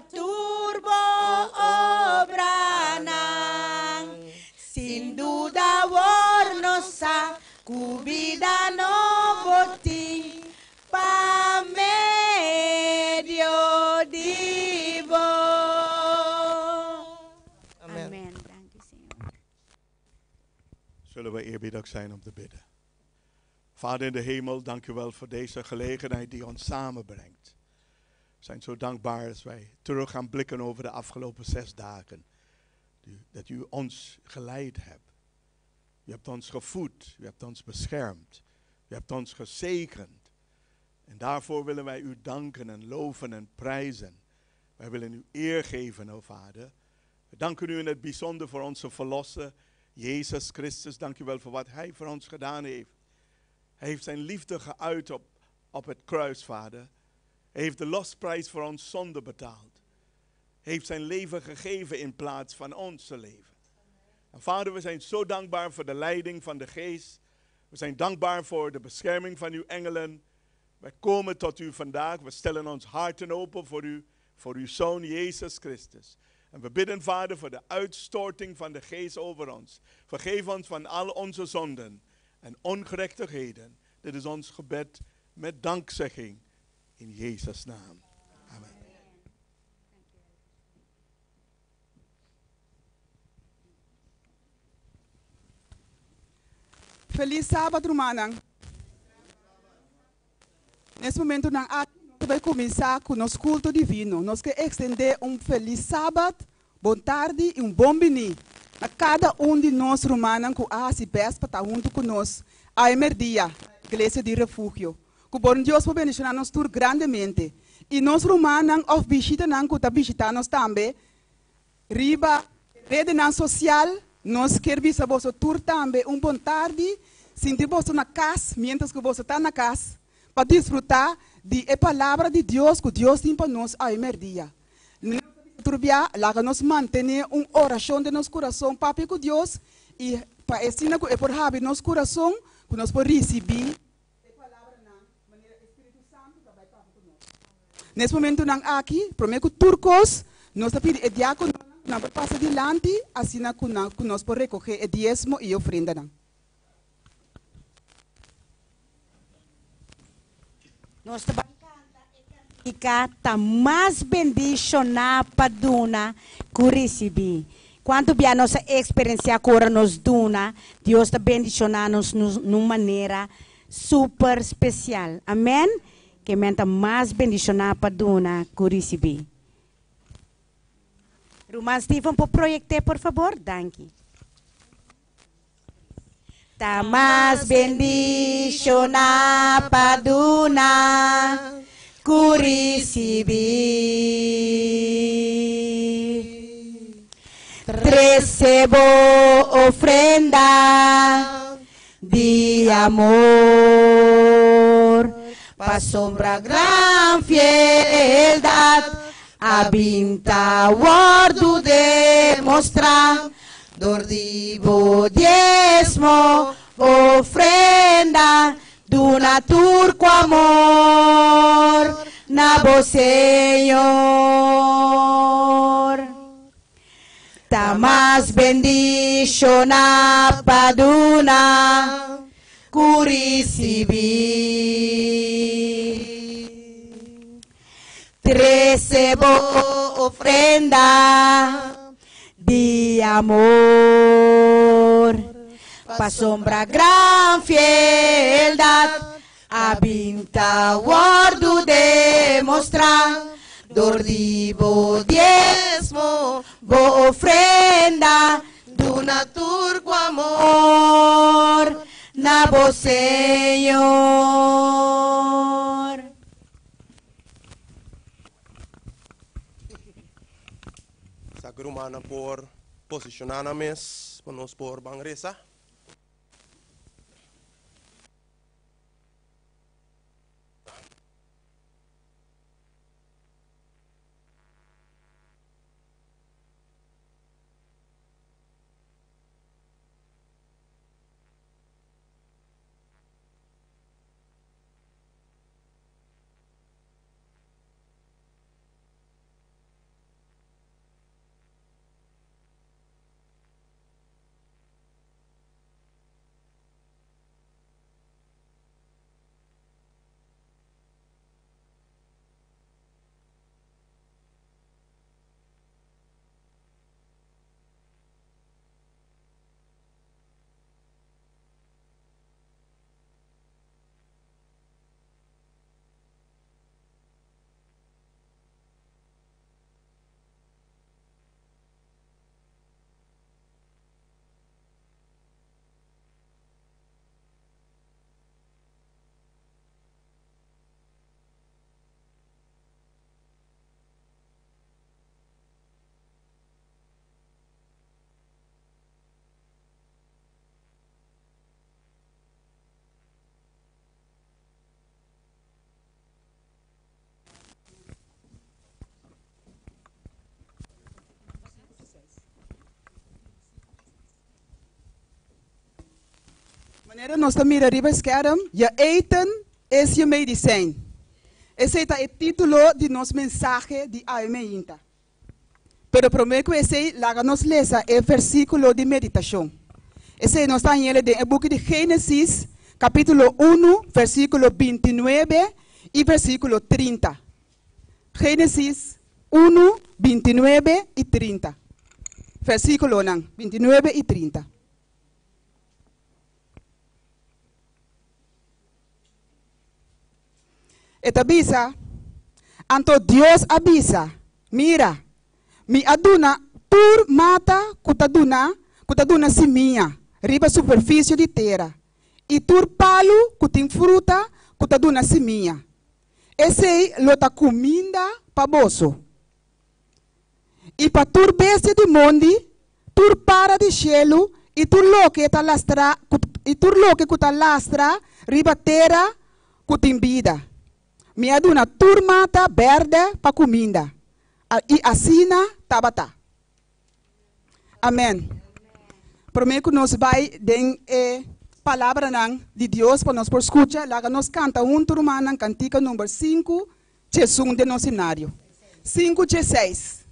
turbo obranang. Sin duda warnosa kubida no boti pa medio divo. Amen. Amen. Dank u, Señor. Zullen we eerbiedig zijn om te bidden. Vader in de hemel, dank u wel voor deze gelegenheid die ons samenbrengt. We zijn zo dankbaar als wij terug gaan blikken over de afgelopen 6 dagen. Dat u ons geleid hebt. U hebt ons gevoed, u hebt ons beschermd, u hebt ons gezegend. En daarvoor willen wij u danken en loven en prijzen. Wij willen u eer geven, o Vader. We danken u in het bijzonder voor onze verlosser, Jezus Christus. Dank u wel voor wat hij voor ons gedaan heeft. Hij heeft zijn liefde geuit op het kruis, Vader. Hij heeft de losprijs voor ons zonde betaald. Hij heeft zijn leven gegeven in plaats van ons leven. En Vader, we zijn zo dankbaar voor de leiding van de Geest. We zijn dankbaar voor de bescherming van uw engelen. Wij komen tot u vandaag. We stellen ons harten open voor uw Zoon Jezus Christus. En we bidden, Vader, voor de uitstorting van de Geest over ons. Vergeef ons van al onze zonden en ongerechtigheden. Dit is ons gebed met dankzegging in Jezus' naam. Amen. Feliz sábado, Rumanang. Nesse momento, nós vamos começar com o nosso culto divino. Nós queremos extender feliz sábado, boa tarde e bom bini a cada de nós, Rumanang, que se pespa, está junto conosco. A Emerdia, Igreja de Refúgio. Que bom Deus vai bendicionar nós tudo grandemente. E nós, Rumanang, of visita, que está visitando nós também. Riba, rede social. Nós queremos que você tour também boa tarde, sentir você na casa, mientras que você está na casa, para desfrutar da palavra de Deus que Deus tem para nós a dia. Turbia, lá nós manter uma oração de nosso coração, papi com Deus, e para ensinar que é por haver nosso coração, que nós podemos receber a palavra na maneira Espírito Santo que vai papi com nós. Nesse momento, nós aqui, prometo turcos, nós pedimos a diácono. Nós vamos passar adiante, assim que nós podemos recolher o diezmo e ofrenda. Nós também canta mais bendicionar paduna que receber. Quando a nossa experiência agora nos duna, Deus está bendicionando-nos de uma maneira super especial. Amém? Que menta mais bendicionar paduna que receber. Roman Steven, por proyecte, por favor. Danke. Tamas bendición a paduna, curisibi. Trecebo ofrenda de amor, pa sombra gran fieldad. Abinta guardo demostrar, dordivo diezmo, ofrenda, duna turco amor, nabo Señor. Tamas bendición a paduna, curisibi. Recebo ofrenda de amor, pa sombra gran fieldad, abinta guardo demostrar, dordivo diezmo, bo ofrenda, duna turco amor, nabo Señor. Rumana por posicionarnos para nos por bangresa. Wanneer nós estamos arriba scherm, je eten es je medicijn. Esse é o título de nosso mensagem de Aimeinta. Pero prometo que esse lá nos lesa é versículo de meditação. Esse nós está em ele de book de Gênesis, capítulo 1, versículo 29 e versículo 30. Gênesis 1, 29 e 30. Versículo 29 e 30. Et avisa, anto Dios avisa, mira, mi aduna tur mata kutaduna simia, riba superfície de terra, e tur palo kutin fruta kutaduna simia. Esse lota comida paboso. E pa tur bestia de mondi, tur para de cielo, e tur loque ta lastra, e tur loque kuta lastra, riba terra kutin vida. Me aduna turmata verde para comida. E assina tabata. Amém. Prometo que nós vai den palavra de Deus para nós por escuta. Lá nós canta turmana cantica número 5, Jesus de nosso cenário. 5, 6.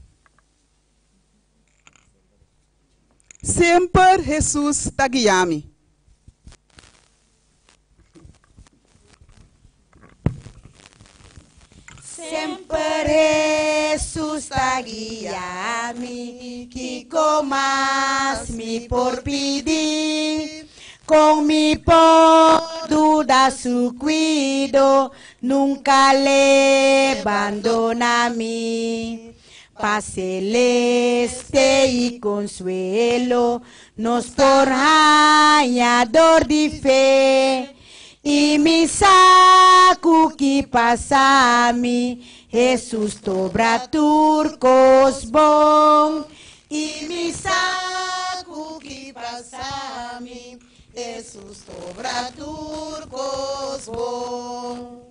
Sempre Jesus está guiando. Sempre Jesus está guiando-me, que comas me por pedir, com me por duda su cuido, nunca le abandona-me. Paz celeste y consuelo, nos tornador de fe. E me saco que passa-me, Jesus dobra turcos bom. E me saco que passa-me, Jesus dobra turcos bom.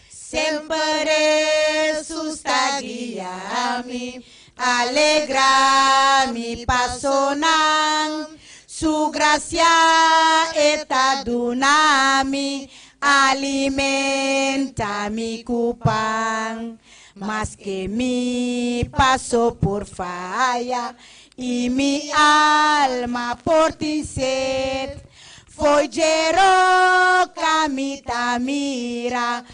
Sempre Jesus está guiando-me, alegra-me, passonam. Su gracia está donami, alimenta mi cupán, mas que mi paso por falla y mi alma por ti sed. Foi Jero camita mira,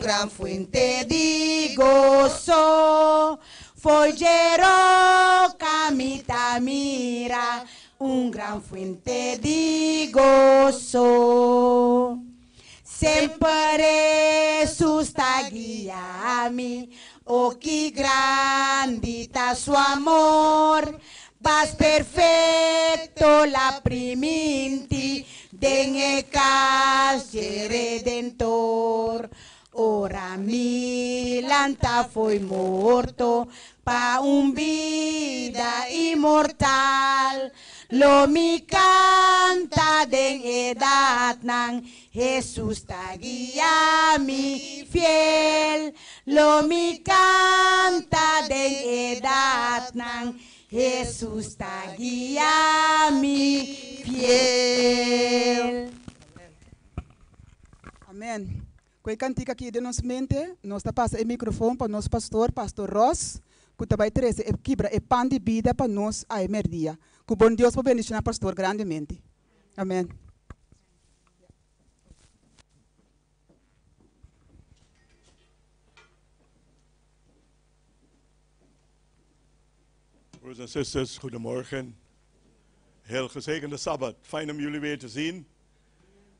gran fuente de gozo. Foi Jero camita mira, gran fuente de gozo. Sempre Jesus está guiando-me, oh que grande está su amor. Vas perfecto la priminti, den casi redentor. Ora milanta foi morto, pa vida inmortal. Lo mi canta den edad nang, Jesus ta guía mi fiel. Lo mi canta den edad nang, Jesus ta guía mi fiel. Amém. Quem cantica aqui de nossa mente, nós está passando o microfone para nosso pastor Ross, que também traz e quebra e pão de vida para nós a emerdia. Que bom Deus para bendicionar o pastor grandemente. Amém. Broers en zusters, goedemorgen. Heel gezegende Sabbat. Fijn om jullie weer te zien.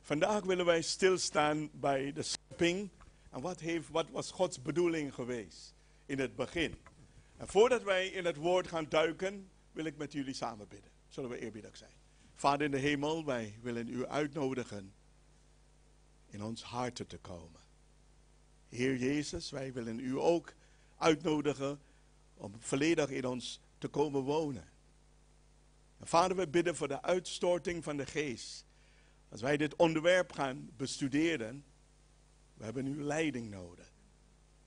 Vandaag willen wij stilstaan bij de schepping en wat was Gods bedoeling geweest in het begin. En voordat wij in het woord gaan duiken, wil ik met jullie samen bidden. Zullen we eerbiedig zijn. Vader in de hemel, wij willen u uitnodigen in ons harten te komen. Heer Jezus, wij willen u ook uitnodigen om volledig in ons te komen wonen. En Vader, we bidden voor de uitstorting van de geest. Als wij dit onderwerp gaan bestuderen, we hebben uw leiding nodig.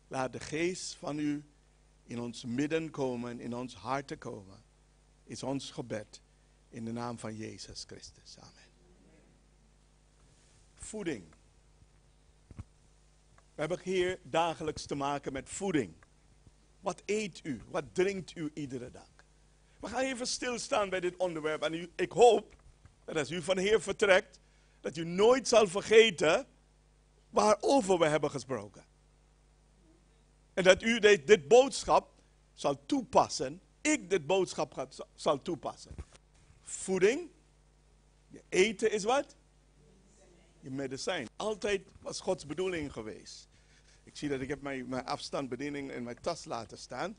Laat de geest van u in ons midden komen, in ons hart komen. Is ons gebed in de naam van Jezus Christus. Amen. voeding. We hebben hier dagelijks te maken met voeding. Wat eet u? Wat drinkt u iedere dag? We gaan even stilstaan bij dit onderwerp. En ik hoop dat als u van hier vertrekt, dat u nooit zal vergeten waarover we hebben gesproken. En dat u dit boodschap zal toepassen. Ik dit boodschap zal toepassen. Voeding. Je eten is wat? Je medicijn. Altijd was Gods bedoeling geweest. Ik zie dat ik heb mijn afstandsbediening in mijn tas laten staan.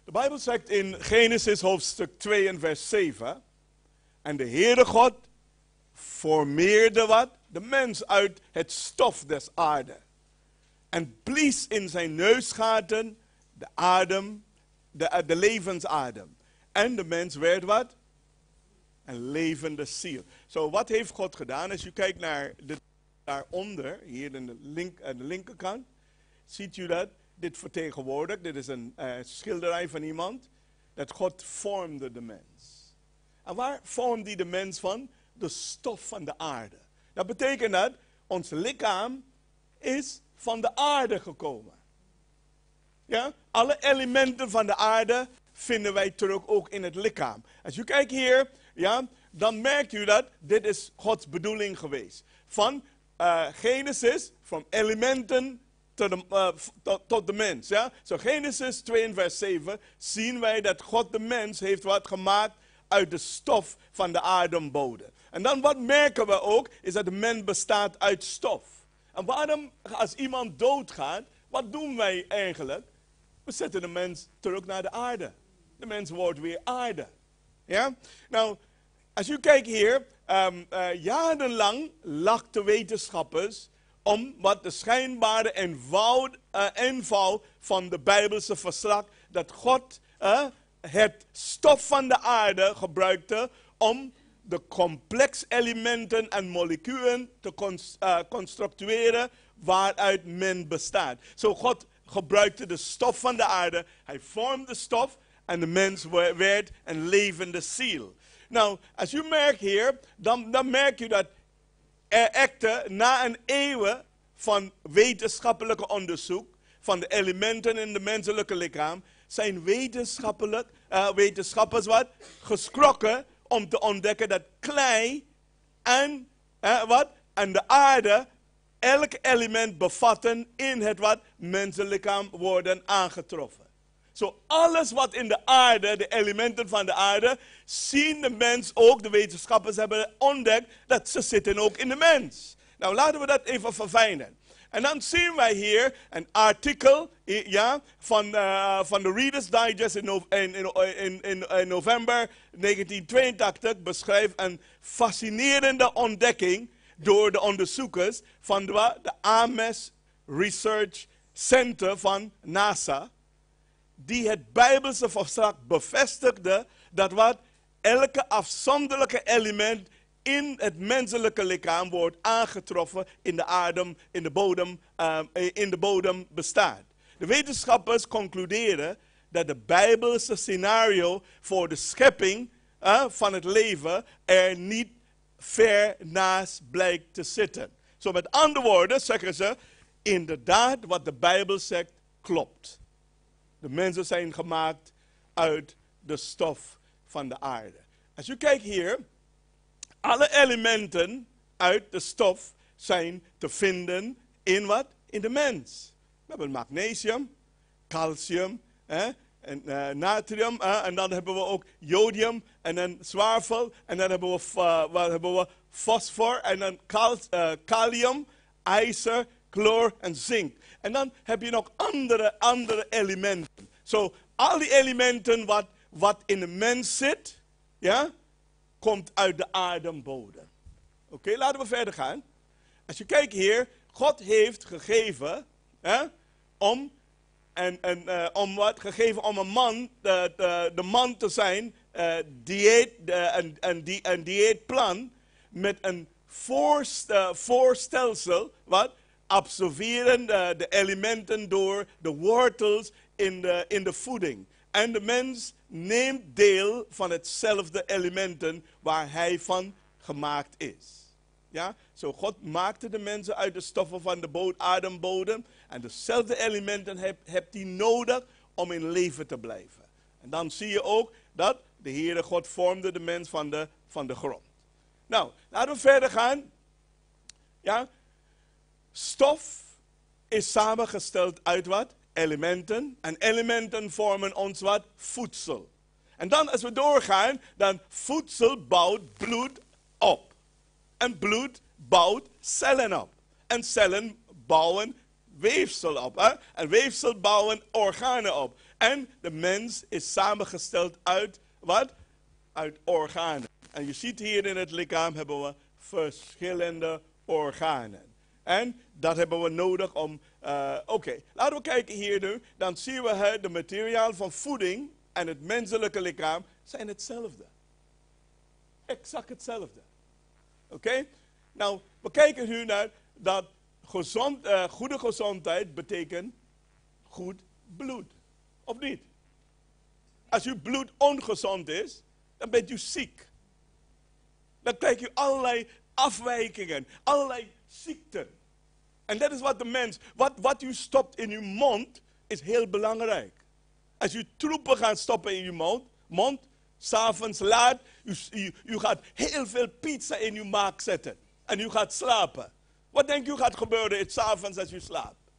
De Bijbel zegt in Genesis hoofdstuk 2 en vers 7. En de Heere God formeerde wat? De mens uit het stof des aarde. En blies in zijn neusgaten de adem, de levensadem. En de mens werd wat? Een levende ziel. Zo, wat heeft God gedaan? Als u kijkt naar daaronder, hier aan de linkerkant, ziet u dat? Dit vertegenwoordigt, dit is een schilderij van iemand, dat God vormde de mens. En waar vormde hij de mens van? De stof van de aarde. Dat betekent dat ons lichaam is van de aarde gekomen. Ja? Alle elementen van de aarde vinden wij terug ook in het lichaam. Als u kijkt hier, ja, dan merkt u dat dit is Gods bedoeling geweest. Van Genesis, van elementen tot de mens. Ja? Zo Genesis 2 vers 7 zien wij dat God de mens heeft wat gemaakt uit de stof van de aardembodem. En dan wat merken we ook, is dat de mens bestaat uit stof. En waarom, als iemand doodgaat, wat doen wij eigenlijk? We zetten de mens terug naar de aarde. De mens wordt weer aarde. Ja? Nou, als u kijkt hier, jarenlang lachten wetenschappers om wat de schijnbare eenvoud van de Bijbelse verslag, dat God het stof van de aarde gebruikte om de complex elementen en moleculen te construeren waaruit men bestaat. Zo God gebruikte de stof van de aarde, hij vormde stof en de mens werd een levende ziel. Nou, als u merkt hier, dan merk u dat echter na een eeuw van wetenschappelijk onderzoek van de elementen in het menselijke lichaam, zijn wetenschappers wat? Geschrokken om te ontdekken dat klei en, en de aarde elk element bevatten in het wat mensenlichaam worden aangetroffen. Zo alles wat in de aarde, de elementen van de aarde, zien de mens ook, de wetenschappers hebben ontdekt dat ze zitten ook in de mens. Nou, laten we dat even verfijnen. En dan zien wij hier een artikel van de Reader's Digest in november 1982 beschrijft een fascinerende ontdekking door de onderzoekers van de Ames Research Center van NASA, die het Bijbelse verslag bevestigde dat elke afzonderlijke element in het menselijke lichaam wordt aangetroffen in de adem, in de bodem bestaat. De wetenschappers concluderen dat de Bijbelse scenario voor de schepping van het leven er niet ver naast blijkt te zitten. Zo met andere woorden zeggen ze, inderdaad wat de Bijbel zegt klopt. De mensen zijn gemaakt uit de stof van de aarde. Als u kijkt hier, alle elementen uit de stof zijn te vinden in wat? In de mens. We hebben magnesium, calcium, en natrium, en dan hebben we ook jodium, en dan zwavel, en dan hebben we fosfor, en dan kalium, ijzer, chloor en zink. En dan heb je nog andere elementen. Zo, al die elementen wat in de mens zit, ja, komt uit de aardembodem. Oké, laten we verder gaan. Als je kijkt hier, God heeft gegeven, om een man, de man te zijn, een dieetplan met een voorstelsel, absorberen de elementen door de wortels in de voeding. En de mens neemt deel van hetzelfde elementen waar hij van gemaakt is. Ja, zo God maakte de mensen uit de stoffen van de adembodem. En dezelfde elementen hebt hij nodig om in leven te blijven. En dan zie je ook dat de Heere God vormde de mens van de grond. Nou, laten we verder gaan. Ja, stof is samengesteld uit wat? Elementen. En elementen vormen ons wat? Voedsel. En dan als we doorgaan, dan voedsel bouwt bloed op. En bloed bouwt cellen op. En cellen bouwen weefsel op. Hè? En weefsel bouwen organen op. En de mens is samengesteld uit wat? Uit organen. En je ziet hier in het lichaam hebben we verschillende organen. En dat hebben we nodig om... Oké, laten we kijken hier nu. Dan zien we het materiaal van voeding en het menselijke lichaam zijn hetzelfde. Exact hetzelfde. Oké? Nou, we kijken nu naar dat goede gezondheid betekent goed bloed. Of niet? Als uw bloed ongezond is, dan bent u ziek. Dan krijg je allerlei afwijkingen, allerlei ziekten. En dat is wat de mens, wat u stopt in uw mond, is heel belangrijk. Als u troepen gaat stoppen in uw mond 's avonds laat, u gaat heel veel pizza in uw maag zetten. En u gaat slapen. Wat denkt u gaat gebeuren 's avonds als u slaapt?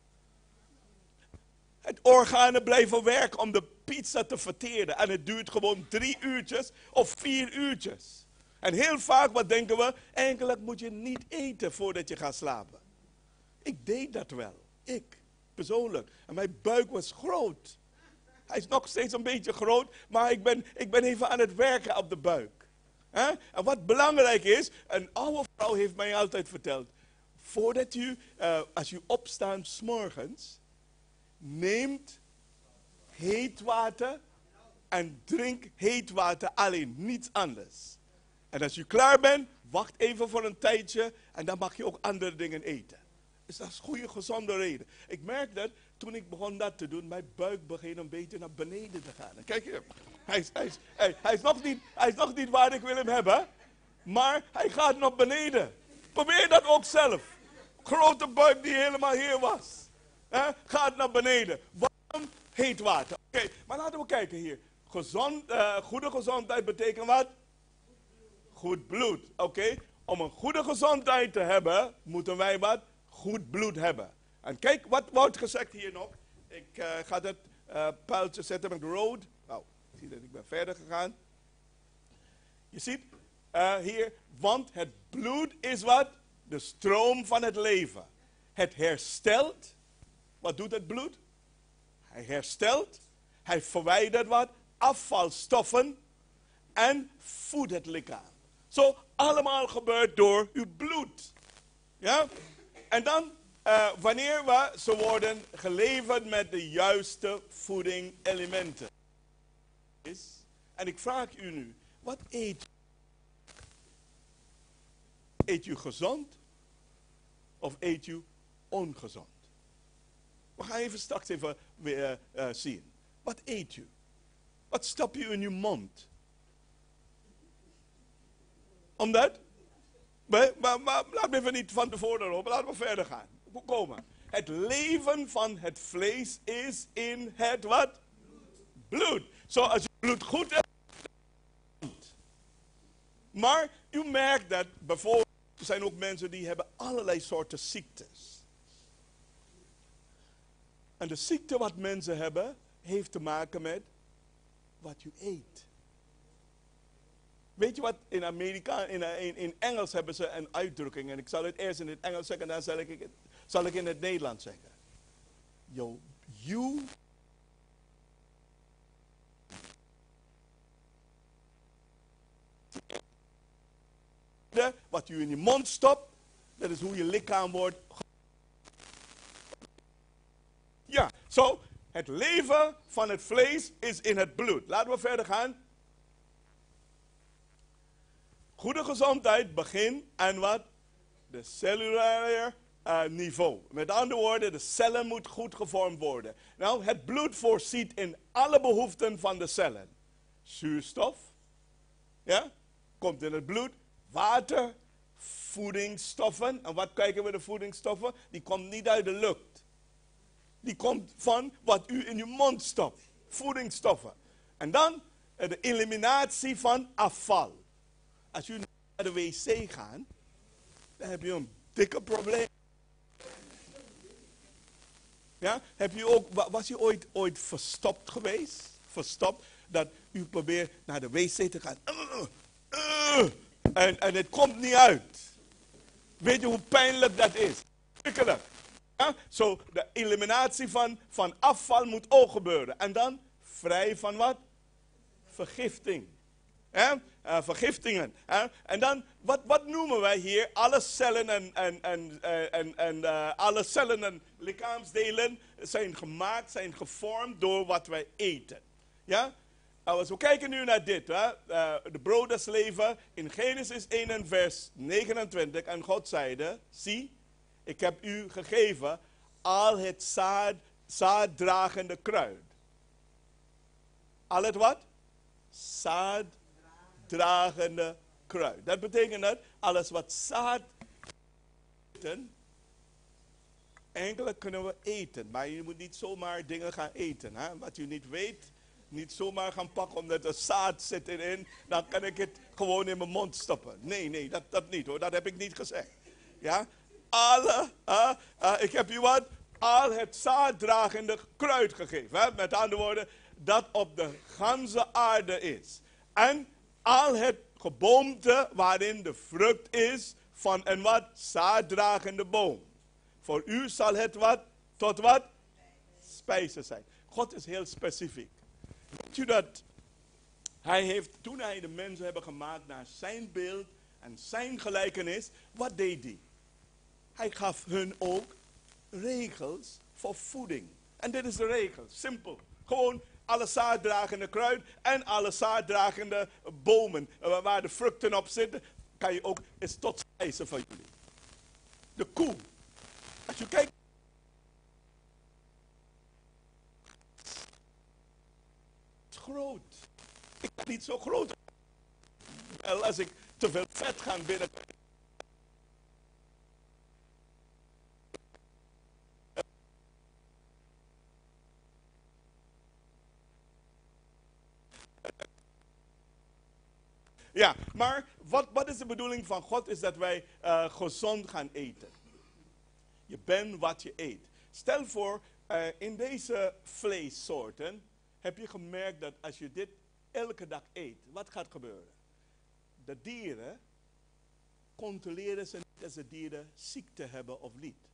Het organen blijven werken om de pizza te verteren. En het duurt gewoon 3 uurtjes of 4 uurtjes. En heel vaak, wat denken we? Eigenlijk moet je niet eten voordat je gaat slapen. Ik deed dat wel. Ik, persoonlijk. En mijn buik was groot. Hij is nog steeds een beetje groot, maar ik ben even aan het werken op de buik. En wat belangrijk is, een oude vrouw heeft mij altijd verteld. Voordat u, als u opstaat 's morgens, neemt heet water en drink heet water alleen, niets anders. En als u klaar bent, wacht even voor een tijdje en dan mag je ook andere dingen eten. Dus dat is een goede, gezonde reden. Ik merk dat toen ik begon dat te doen, mijn buik begon een beetje naar beneden te gaan. En kijk, hij is nog niet waar ik wil hem hebben, maar hij gaat naar beneden. Probeer dat ook zelf. Grote buik die helemaal hier was. Gaat naar beneden. Warm, heet water. Oké, maar laten we kijken hier. Goede gezondheid betekent wat? Goed bloed. Oké, om een goede gezondheid te hebben, moeten wij wat? Goed bloed hebben. En kijk, wat wordt gezegd hier nog? Ik ga dat pijltje zetten met rood. Nou, ik zie dat ik ben verder gegaan. Je ziet hier, want het bloed is wat? De stroom van het leven. Het herstelt. Wat doet het bloed? Hij herstelt. Hij verwijdert wat? Afvalstoffen. En voedt het lichaam. Zo allemaal gebeurt door uw bloed. Ja? En dan, wanneer ze worden geleverd met de juiste voeding elementen. En ik vraag u nu, wat eet u? Eet u gezond? Of eet u ongezond? We gaan even straks even weer zien. Wat eet u? Wat stop je in uw mond? Omdat? Maar laten we even niet van tevoren lopen. Laten we verder gaan. Komen. Het leven van het vlees is in het wat? Bloed. Zo, als je bloed goed hebt. Maar u merkt dat bijvoorbeeld, er zijn ook mensen die hebben allerlei soorten ziektes. En de ziekte wat mensen hebben, heeft te maken met wat u eet. Weet je wat, in Amerika, in Engels hebben ze een uitdrukking. En ik zal het eerst in het Engels zeggen, dan zal ik in het Nederlands zeggen. Wat u in je mond stopt, dat is hoe je lichaam wordt. Ja, zo, het leven van het vlees is in het bloed. Laten we verder gaan. Goede gezondheid begint aan wat? De cellulaire niveau. Met andere woorden, de cellen moeten goed gevormd worden. Nou, het bloed voorziet in alle behoeften van de cellen. Zuurstof, ja, komt in het bloed. Water, voedingsstoffen. En wat kijken we de voedingsstoffen? Die komt niet uit de lucht. Die komt van wat u in uw mond stopt. Voedingsstoffen. En dan de eliminatie van afval. Als u naar de wc gaat, dan heb je een dikke probleem. Ja? Was u ooit verstopt geweest? Verstopt, dat u probeert naar de wc te gaan. En het komt niet uit. Weet je hoe pijnlijk dat is? Schrikkelijk. Ja? Zo, de eliminatie van afval moet ook gebeuren. En dan vrij van wat? Vergifting. Vergiftingen. En dan, wat noemen wij hier? Alle cellen en alle cellen en lichaamsdelen zijn gemaakt, zijn gevormd door wat wij eten. Ja? Als we kijken nu naar dit, de brood des leven, in Genesis 1 en vers 29, en God zeide, zie, ik heb u gegeven al het zaaddragende kruid. Al het wat? Zaaddragende kruid. Dat betekent dat alles wat zaad eten, eigenlijk kunnen we eten. Maar je moet niet zomaar dingen gaan eten. Hè? Wat u niet weet, niet zomaar gaan pakken omdat er zaad zit erin. Dan kan ik het gewoon in mijn mond stoppen. Nee, dat niet hoor. Dat heb ik niet gezegd. Ja? Ik heb u wat? Al het zaaddragende kruid gegeven. Hè? Met andere woorden, dat op de ganse aarde is. En al het geboomte waarin de vrucht is van een wat? Zaaddragende boom. Voor u zal het wat? Tot wat? Spijzen zijn. God is heel specifiek. Weet u dat? Hij heeft, toen hij de mensen hebben gemaakt naar zijn beeld en zijn gelijkenis, wat deed hij? Hij gaf hun ook regels voor voeding. En dit is de regel, simpel. Gewoon alle zaaddragende kruid en alle zaaddragende bomen waar de vruchten op zitten, kan je ook eens tot spijzen van jullie. De koe. Als je kijkt. Het is groot. Ik ben niet zo groot. Wel, als ik te veel vet ga binnen. Ja, maar wat is de bedoeling van God? Is dat wij gezond gaan eten. Je bent wat je eet. Stel voor, in deze vleessoorten heb je gemerkt dat als je dit elke dag eet, wat gaat gebeuren? De dieren controleren ze niet als de dieren ziekte hebben of niet.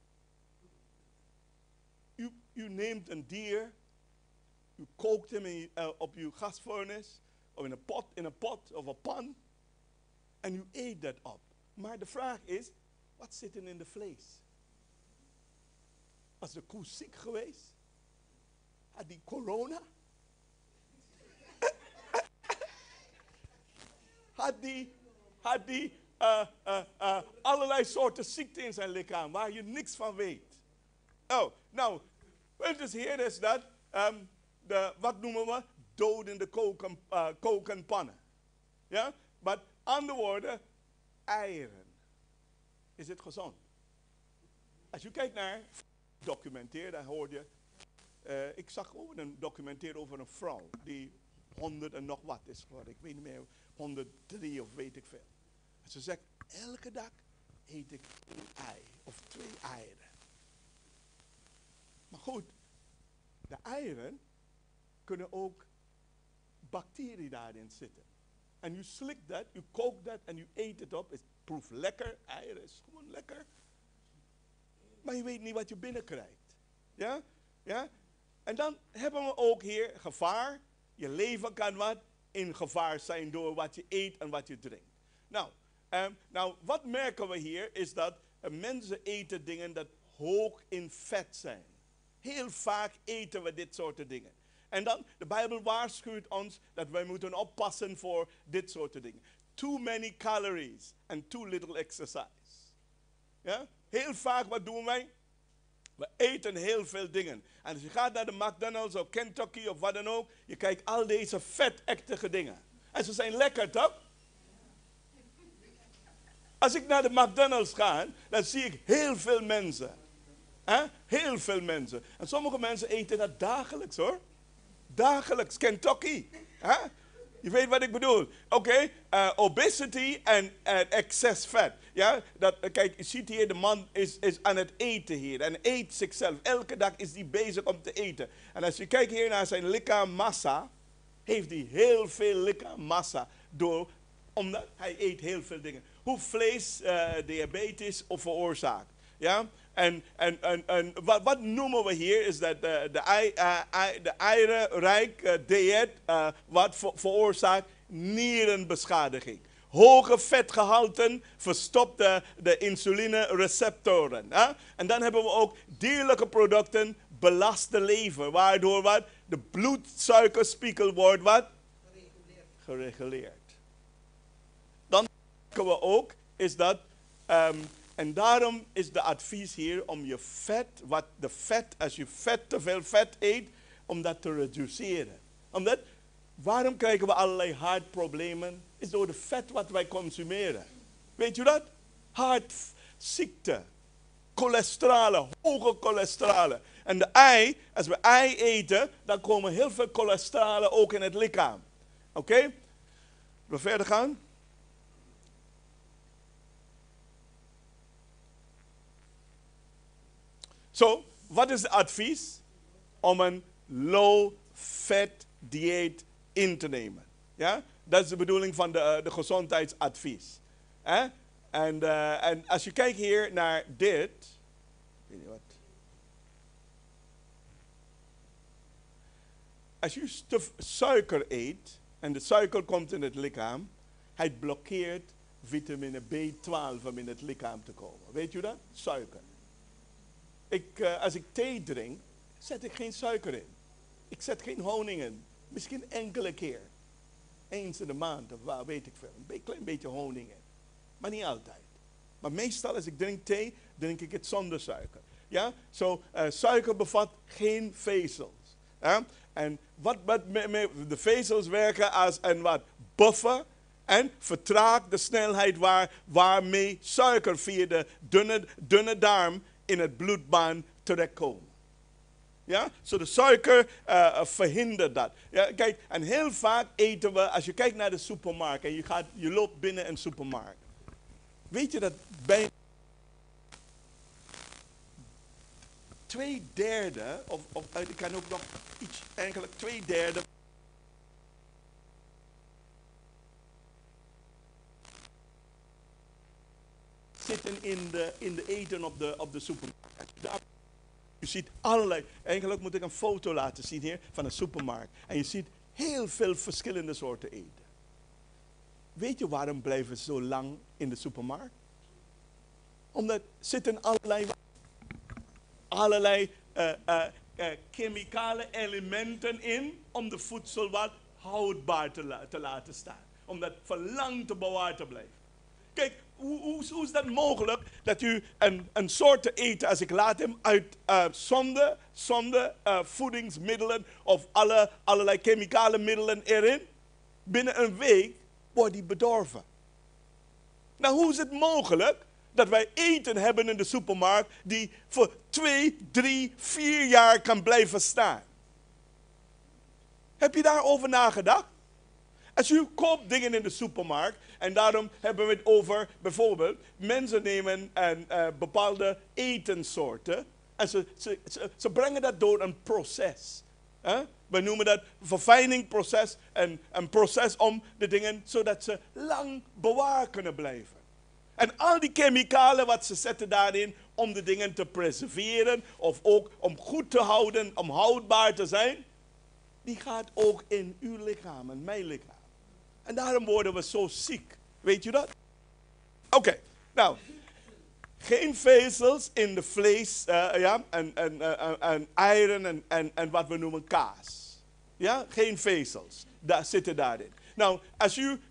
U neemt een dier, u kookt hem op uw gasfornuis, of in een pot of een pan, en u eet dat op. Maar de vraag is, wat zit er in de vlees? Was de koe ziek geweest? Had die corona? Had die allerlei soorten ziekte in zijn lichaam waar je niks van weet? Oh, nou, punt is hier is dat, wat noemen we? Dodende kokenpannen. Ja? Met andere woorden, eieren. Is het gezond? Als je kijkt naar documentaire, dan hoor je. Ik zag ook een documentaire over een vrouw die 100 en nog wat is geworden. Ik weet niet meer, 103 of weet ik veel. En ze zegt, elke dag eet ik 1 ei of 2 eieren. Maar goed, de eieren kunnen ook bacteriën daarin zitten. En u slikt dat, u kookt dat en u eet het op. Het proeft lekker, eieren is gewoon lekker. Maar je weet niet wat je binnenkrijgt. Ja? Ja? En dan hebben we ook hier gevaar. Je leven kan wat in gevaar zijn door wat je eet en wat je drinkt. Nou, wat merken we hier is dat mensen eten dingen dat hoog in vet zijn. Heel vaak eten we dit soort dingen. En dan, de Bijbel waarschuwt ons dat wij moeten oppassen voor dit soort dingen. Too many calories and too little exercise. Ja? Heel vaak, wat doen wij? We eten heel veel dingen. En als je gaat naar de McDonald's of Kentucky of wat dan ook, je kijkt al deze vetachtige dingen. En ze zijn lekker, toch? Als ik naar de McDonald's ga, dan zie ik heel veel mensen. Heel veel mensen. En sommige mensen eten dat dagelijks, hoor. Dagelijks. Kentucky. Je weet wat ik bedoel. Oké, obesity en excess fat. Ja, kijk, je ziet hier, de man is aan het eten hier. En eet zichzelf. Elke dag is hij bezig om te eten. En als je kijkt hier naar zijn lichaammassa, heeft hij heel veel lichaammassa omdat hij eet heel veel dingen. Hoe vlees diabetes veroorzaakt. Ja? En wat noemen we hier is dat de eirenrijk dieet wat veroorzaakt nierenbeschadiging. Hoge vetgehalten verstopt de insulinereceptoren. En dan hebben we ook dierlijke producten belast de lever, waardoor wat? De bloedsuikerspiegel wordt wat? Gereguleerd. Dan merken we ook is dat en daarom is de advies hier om je vet, als je te veel vet eet, om dat te reduceren. Waarom krijgen we allerlei hartproblemen? Is door de vet wat wij consumeren. Weet je dat? Hartziekte, cholesterol, hoge cholesterol. En de ei, als we ei eten, dan komen heel veel cholesterol ook in het lichaam. Oké? We verder gaan. Zo, wat is het advies? Om een low-fat dieet in te nemen. Ja? Dat is de bedoeling van de gezondheidsadvies. En als je kijkt hier naar dit. Weet je wat? Als je suiker eet, en de suiker komt in het lichaam, hij blokkeert vitamine B12 om in het lichaam te komen. Weet je dat? Suiker. Als ik thee drink, zet ik geen suiker in. Ik zet geen honing in. Misschien enkele keer. Eens in de maand of waar, weet ik veel. Een klein beetje honing in. Maar niet altijd. Maar meestal als ik drink thee, drink ik het zonder suiker. Ja? Suiker bevat geen vezels. Ja? En de vezels werken als een buffer en vertraagt de snelheid waarmee suiker via de dunne darm in het bloedbaan terechtkomen. Ja? De suiker verhindert dat. Ja, kijk, en heel vaak eten we, als je kijkt naar de supermarkt en je loopt binnen een supermarkt. Weet je dat bijna 2/3, of ik kan ook nog iets, eigenlijk 2/3 zitten in de eten op de supermarkt. Je ziet allerlei, eigenlijk moet ik een foto laten zien hier van een supermarkt. En je ziet heel veel verschillende soorten eten. Weet je waarom blijven ze zo lang in de supermarkt? Omdat er zitten allerlei chemicale elementen in om de voedsel wat houdbaar te laten staan. Om dat voor lang te bewaard te blijven. Kijk, hoe is dat mogelijk dat u een soort te eten, als ik laat hem uit zonder voedingsmiddelen of allerlei chemicale middelen erin, binnen een week wordt die bedorven. Nou, hoe is het mogelijk dat wij eten hebben in de supermarkt die voor 2, 3, 4 jaar kan blijven staan? Heb je daarover nagedacht? Als u koopt dingen in de supermarkt, en daarom hebben we het over, bijvoorbeeld, mensen nemen bepaalde etensoorten en ze brengen dat door een proces. We noemen dat verfijningproces, een proces om de dingen, zodat ze lang bewaard kunnen blijven. En al die chemicalen wat ze zetten daarin om de dingen te preserveren, of ook om goed te houden, om houdbaar te zijn, die gaat ook in uw lichaam en mijn lichaam. En daarom worden we zo ziek. Weet je dat? Oké, nou. Geen vezels in de vlees en eieren en wat we noemen kaas. Ja, geen vezels. Daar zitten daarin. Nou, als u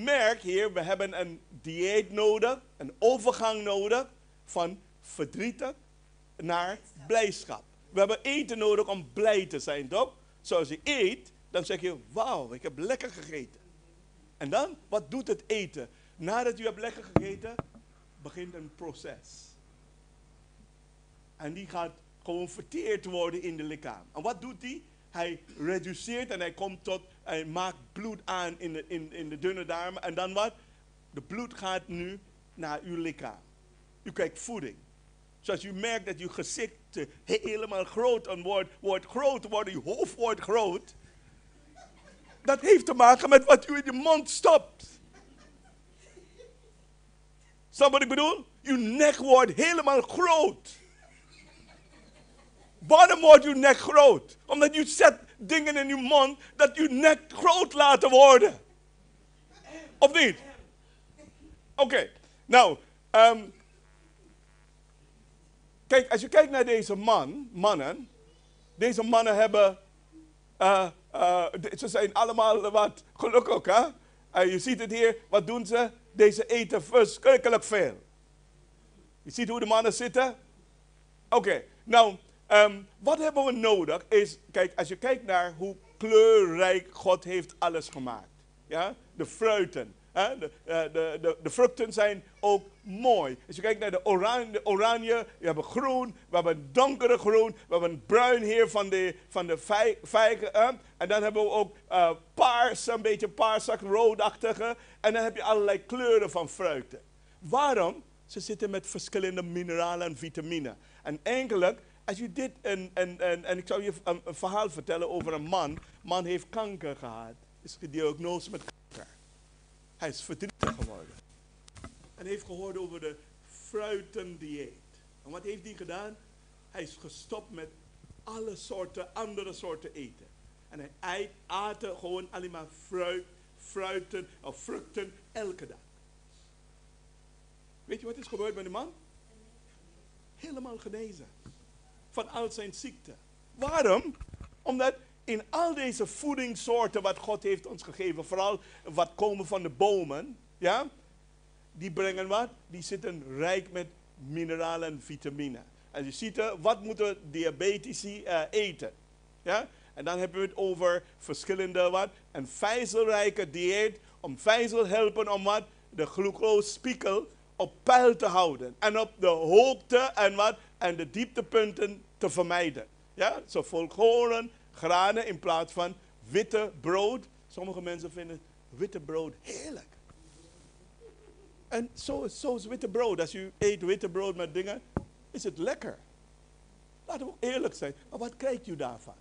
merkt hier, we hebben een dieet nodig, een overgang nodig. van verdrietig naar blijdschap. We hebben eten nodig om blij te zijn, toch? Zoals je eet, dan zeg je, wauw, ik heb lekker gegeten. En dan, wat doet het eten? Nadat je hebt lekker gegeten, begint een proces. En die gaat gewoon verteerd worden in de lichaam. En wat doet hij? Hij reduceert en hij maakt bloed aan in de dunne darmen. En dan wat? De bloed gaat nu naar uw lichaam. U krijgt voeding. Zoals u merkt dat uw gezicht helemaal groot wordt groot, wordt uw hoofd wordt groot. Dat heeft te maken met wat u in de mond stopt. Snap wat ik bedoel? Uw nek wordt helemaal groot. Waarom wordt uw nek groot? Omdat u zet dingen in uw mond dat uw nek groot laten worden. Of niet? Oké. Nou, kijk, als je kijkt naar deze mannen. Deze mannen hebben, ze zijn allemaal wat gelukkig, hè? Je ziet het hier, wat doen ze? Deze eten verschrikkelijk veel. Je ziet hoe de mannen zitten? Oké, nou, wat hebben we nodig is, kijk, als je kijkt naar hoe kleurrijk God heeft alles gemaakt. Ja? De fruiten. De vruchten zijn ook mooi. Als je kijkt naar de oranje, we hebben groen, we hebben donkere groen, we hebben bruin hier van de vijgen. En dan hebben we ook paars, een beetje paarsig, roodachtige. En dan heb je allerlei kleuren van fruiten. Waarom? Ze zitten met verschillende mineralen en vitamine. En eigenlijk, als je dit, en ik zou je een verhaal vertellen over een man. Man heeft kanker gehad, is gediagnoseerd met kanker. Hij is verdrietig geworden. En heeft gehoord over de fruitendieet. En wat heeft hij gedaan? Hij is gestopt met alle soorten, andere soorten eten. En hij aten gewoon alleen maar fruiten of vruchten elke dag. Weet je wat is gebeurd met de man? Helemaal genezen. Van al zijn ziekten. Waarom? Omdat in al deze voedingssoorten wat God heeft ons gegeven, vooral wat komen van de bomen, ja, die brengen wat? Die zitten rijk met mineralen en vitamine. En je ziet, wat moeten diabetici eten? Ja? En dan hebben we het over verschillende wat? Een vijzelrijke dieet, om vijzel helpen om wat? De glucosespiegel op peil te houden. En op de hoogte en wat? En de dieptepunten te vermijden. Ja? Zo volkoren granen in plaats van witte brood. Sommige mensen vinden witte brood heerlijk. En zo is witte brood. Als u eet witte brood met dingen, is het lekker. Laten we eerlijk zijn. Maar wat krijgt u daarvan?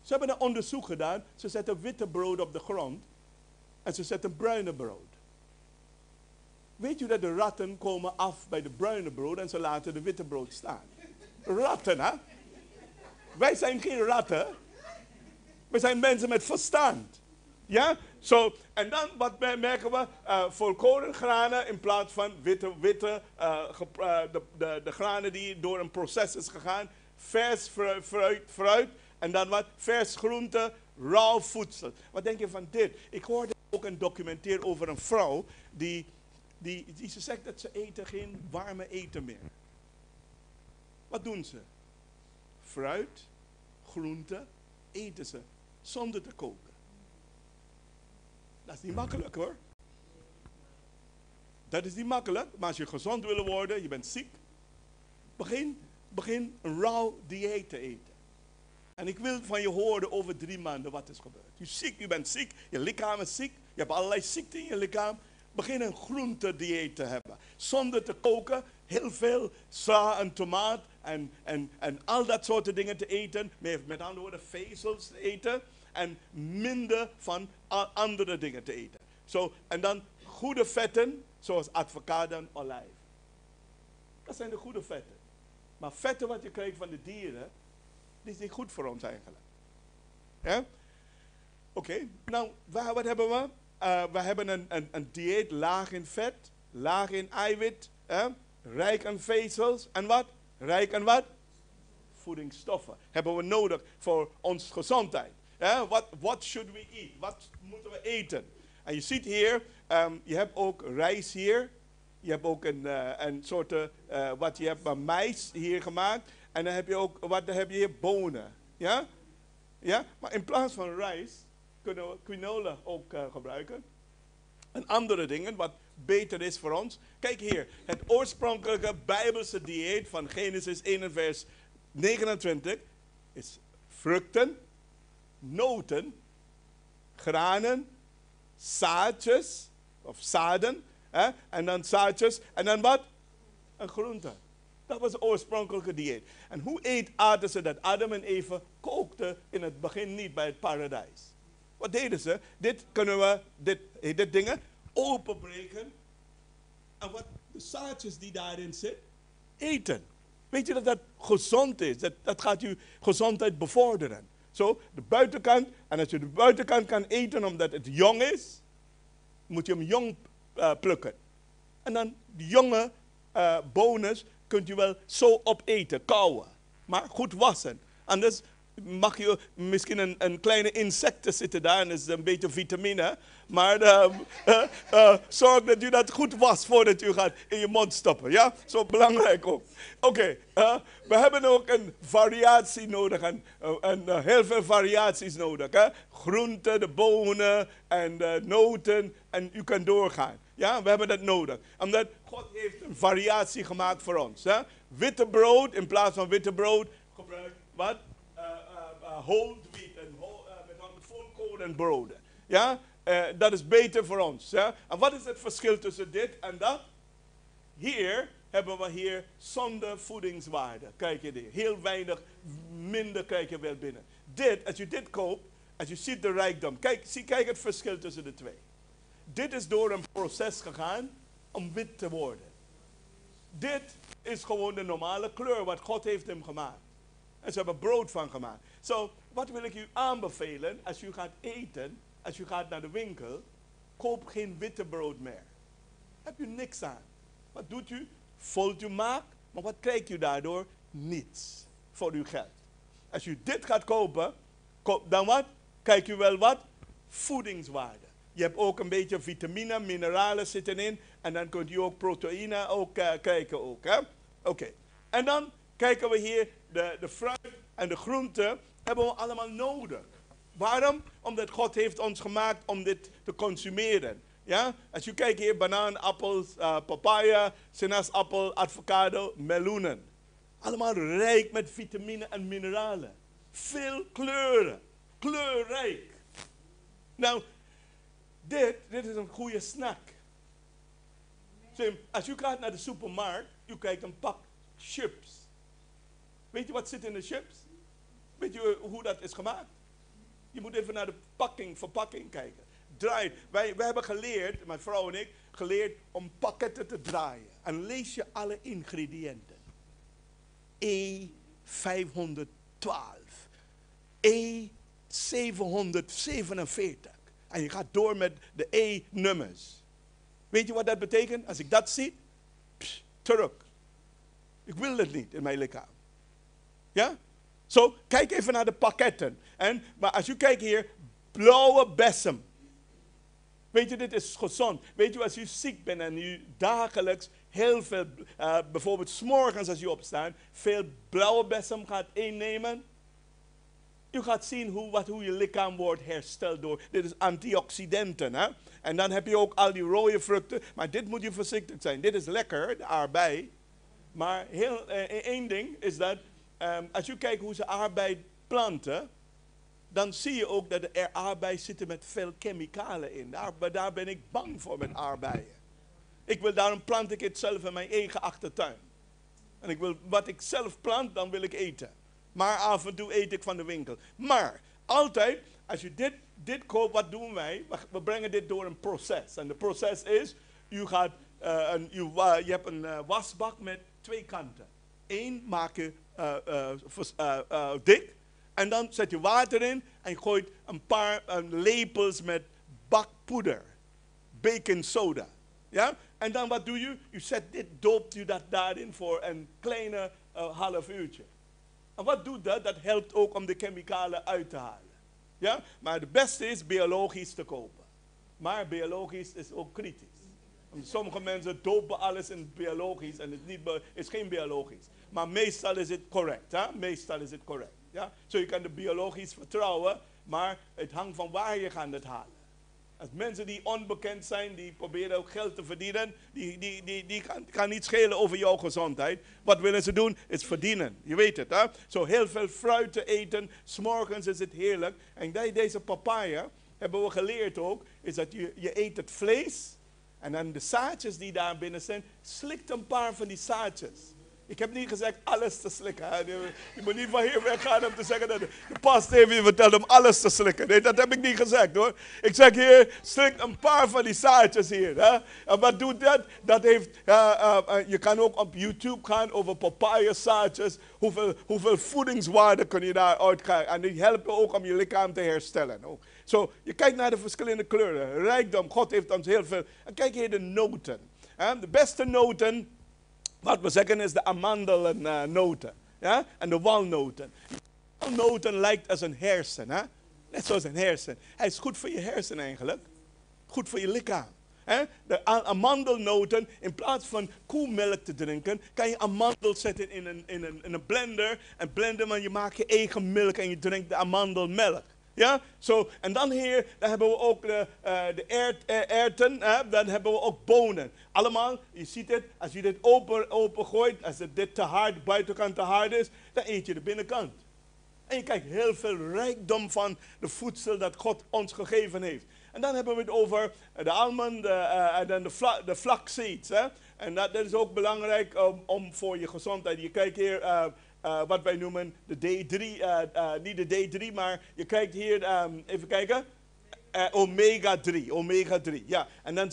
Ze hebben een onderzoek gedaan. Ze zetten witte brood op de grond. En ze zetten bruine brood. Weet u dat de ratten komen af bij de bruine brood en ze laten de witte brood staan? Ratten, hè? Wij zijn geen ratten. We zijn mensen met verstand. Ja? En dan, wat merken we? Volkoren granen in plaats van witte de granen die door een proces is gegaan. Vers fruit. En dan wat? Vers groente, rauw voedsel. Wat denk je van dit? Ik hoorde ook een documentaire over een vrouw die ze zegt dat ze eten geen warme eten meer. Wat doen ze? Fruit, groente, eten ze zonder te koken. Dat is niet makkelijk hoor. Dat is niet makkelijk, maar als je gezond wil worden, je bent ziek, begin een rauw dieet te eten. En ik wil van je horen over 3 maanden wat is gebeurd. Je bent ziek, je lichaam is ziek, je hebt allerlei ziekten in je lichaam. Begin een groentedieet te hebben. Zonder te koken, heel veel sla en tomaat en al dat soort dingen te eten. Met andere woorden, vezels te eten. En minder van andere dingen te eten. En dan goede vetten, zoals avocado en olijf. Dat zijn de goede vetten. Maar vetten wat je krijgt van de dieren, die is niet goed voor ons eigenlijk. Ja? Oké, nou, wat hebben we? We hebben een dieet laag in vet, laag in eiwit, rijk aan vezels en wat? Rijk aan wat? Voedingsstoffen. Hebben we nodig voor onze gezondheid. What should we eat? Wat moeten we eten? En je ziet hier, je hebt ook rijst hier. Je hebt ook een soort, wat je hebt van mais hier gemaakt. En dan heb je ook, wat heb je hier? Bonen. Ja? Ja? Maar in plaats van rijst kunnen we quinola ook gebruiken. En andere dingen, wat beter is voor ons. Kijk hier, het oorspronkelijke Bijbelse dieet van Genesis 1 vers 29 is vruchten, noten, granen, zaadjes, of zaden, en dan zaadjes, en dan wat? Een groente. Dat was het oorspronkelijke dieet. En hoe aten ze dat? Adam en Eva kookten in het begin niet bij het paradijs. Wat deden ze? Dit kunnen we, dit dingen, openbreken. En wat de zaadjes die daarin zitten, eten. Weet je dat dat gezond is? Dat gaat je gezondheid bevorderen. Zo, de buitenkant. En als je de buitenkant kan eten omdat het jong is, moet je hem jong plukken. En dan die jonge bonus kunt je wel zo opeten, kauwen. Maar goed wassen. Anders mag je misschien een kleine insecten zitten daar en dat is een beetje vitamine. Maar zorg dat je dat goed wast voordat je gaat in je mond stoppen. Ja, zo belangrijk ook. Oké, we hebben ook een variatie nodig en heel veel variaties nodig. Hè? Groenten, de bonen en de noten en u kan doorgaan. Ja, we hebben dat nodig. Omdat God heeft een variatie gemaakt voor ons. Hè? Witte brood, in plaats van witte brood, gebruik wat? Whole wheat en met volkoren broden. Ja, dat is beter voor ons. Ja? En wat is het verschil tussen dit en dat? Hier hebben we hier zonder voedingswaarde. Kijk je hier. Heel weinig, minder krijg je wel binnen. Dit, als je dit koopt, als je ziet de rijkdom. Kijk het verschil tussen de twee. Dit is door een proces gegaan om wit te worden. Dit is gewoon de normale kleur wat God heeft hem gemaakt. En ze hebben brood van gemaakt. Zo, wat wil ik u aanbevelen als u gaat eten, als u gaat naar de winkel, koop geen witte brood meer. Heb u niks aan. Wat doet u? Vult uw maag, maar wat krijgt u daardoor? Niets voor uw geld. Als u dit gaat kopen, dan wat? Kijk u wel wat? Voedingswaarde. Je hebt ook een beetje vitamine, mineralen zitten in. En dan kunt u ook proteïne ook kijken. Oké. En dan kijken we hier de fruit en de groenten hebben we allemaal nodig. Waarom? Omdat God heeft ons gemaakt om dit te consumeren. Ja? Als je kijkt hier, banaan, appels, papaya, sinaasappel, avocado, meloenen. Allemaal rijk met vitamine en mineralen. Veel kleuren. Kleurrijk. Nou, dit is een goede snack. Als u gaat naar de supermarkt, u krijgt een pak chips. Weet je wat zit in de chips? Weet je hoe dat is gemaakt? Je moet even naar de verpakking kijken. Draai. Wij hebben geleerd, mijn vrouw en ik, om pakketten te draaien. En lees je alle ingrediënten. E512. E747. En je gaat door met de E-nummers. Weet je wat dat betekent? Als ik dat zie, terug. Ik wil het niet in mijn lichaam. Ja? Zo, kijk even naar de pakketten. Maar als u kijkt hier, blauwe bessen. Weet je, dit is gezond. Weet je, als u ziek bent en u dagelijks heel veel, bijvoorbeeld 's morgens als u opstaat, veel blauwe bessen gaat innemen. U gaat zien hoe je lichaam wordt hersteld door. Dit is antioxidanten. Hè? En dan heb je ook al die rode vruchten. Maar dit moet je voorzichtig zijn. Dit is lekker, de aardbei. Maar één ding is dat, als je kijkt hoe ze aardbei planten, dan zie je ook dat er aardbei zitten met veel chemicalen in. Daar ben ik bang voor met aardbeien. Daarom plant ik het zelf in mijn eigen achtertuin. En wat ik zelf plant, dan wil ik eten. Maar af en toe eet ik van de winkel. Maar altijd, als je dit koopt, wat doen wij? We brengen dit door een proces. En de proces is, je hebt een wasbak met 2 kanten. Eén maak je dik. En dan zet je water in en je gooit een paar lepels met bakpoeder. Baking soda. Ja? En dan wat doe je? Doopt u dat daarin voor een kleine half uurtje. En wat doet dat? Dat helpt ook om de chemicalen uit te halen. Ja? Maar het beste is biologisch te kopen. Maar biologisch is ook kritisch. Sommige mensen dopen alles in biologisch en het is geen biologisch. Maar meestal is het correct. Hè? Meestal is het correct. Ja? Zo je kan de biologisch vertrouwen, maar het hangt van waar je gaat het halen. Als mensen die onbekend zijn, die proberen ook geld te verdienen, die kan niet schelen over jouw gezondheid. Wat willen ze doen? Is verdienen. Je weet het, hè? Zo heel veel fruit te eten, 's morgens is het heerlijk. En deze papaya, hebben we geleerd ook, is dat je eet het vlees en dan de zaadjes die daar binnen zijn, slikt een paar van die zaadjes. Ik heb niet gezegd alles te slikken. Hè. Je moet niet van hier weggaan om te zeggen dat de pastor heeft je verteld om alles te slikken. Nee, dat heb ik niet gezegd hoor. Ik zeg hier, slik een paar van die zaadjes hier. Hè. En wat doet dat? Dat heeft, je kan ook op YouTube gaan over papaya zaadjes. Hoeveel voedingswaarde kun je daar uitkrijgen. En die helpen ook om je lichaam te herstellen. Ook. Zo, je kijkt naar de verschillende kleuren. Rijkdom, God heeft ons heel veel. En kijk hier de noten. De beste noten, wat we zeggen is de amandelnoten. Ja? En de walnoten. Walnoten lijkt als een hersen. Hè? Net zoals een hersen. Hij is goed voor je hersen eigenlijk. Goed voor je lichaam. Hè? De amandelnoten, in plaats van koemelk te drinken, kan je amandel zetten in een blender. En blenden, maar je maakt je eigen melk en je drinkt de amandelmelk. Ja, zo, en dan hier, dan hebben we ook de erwten, dan hebben we ook bonen. Allemaal, je ziet het, als je dit open gooit, als dit te hard, de buitenkant te hard is, dan eet je de binnenkant. En je krijgt heel veel rijkdom van de voedsel dat God ons gegeven heeft. En dan hebben we het over de almond en dan de flaxseeds. En dat is ook belangrijk om voor je gezondheid. Je kijkt hier wat wij noemen de D3, niet de D3, maar je kijkt hier, even kijken, omega 3, ja. En dan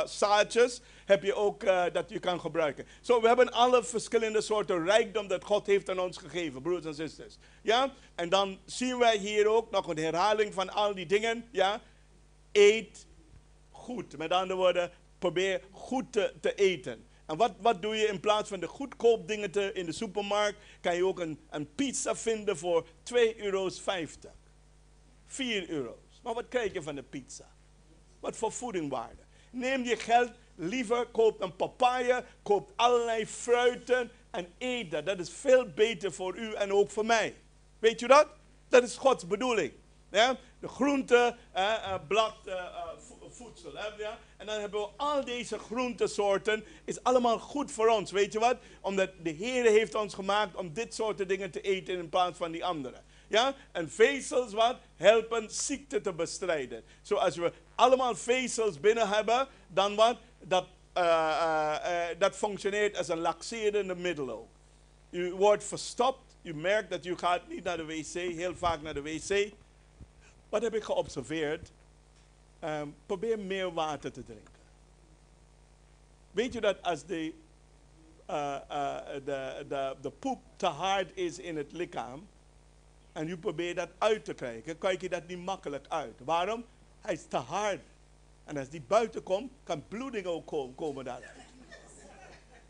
zaadjes heb je ook dat je kan gebruiken. Zo, we hebben alle verschillende soorten rijkdom dat God heeft aan ons gegeven, broers en zusters. Ja, en dan zien wij hier ook nog een herhaling van al die dingen, ja. Eet goed, met andere woorden, probeer goed te eten. En wat doe je in plaats van de goedkoop dingen in de supermarkt? Kan je ook een pizza vinden voor €2,50. €4. Maar wat krijg je van de pizza? Wat voor voedingwaarde? Neem je geld, liever koop een papaya, koop allerlei fruiten en eet dat. Dat is veel beter voor u en ook voor mij. Weet je dat? Dat is Gods bedoeling. Ja? De groente, voedsel. Ja? En dan hebben we al deze groentesoorten. Is allemaal goed voor ons. Weet je wat? Omdat de Heer heeft ons gemaakt om dit soort dingen te eten in plaats van die andere. Ja? En vezels wat? Helpen ziekte te bestrijden. Zoals we allemaal vezels binnen hebben, dan wat? Dat functioneert als een laxerende middel ook. U wordt verstopt. U merkt dat u gaat niet naar de wc, heel vaak naar de wc. Wat heb ik geobserveerd? Probeer meer water te drinken. Weet je dat als de poep te hard is in het lichaam en u probeert dat uit te krijgen, krijg je dat niet makkelijk uit. Waarom? Hij is te hard. En als die buiten komt, kan bloeding ook komen daaruit.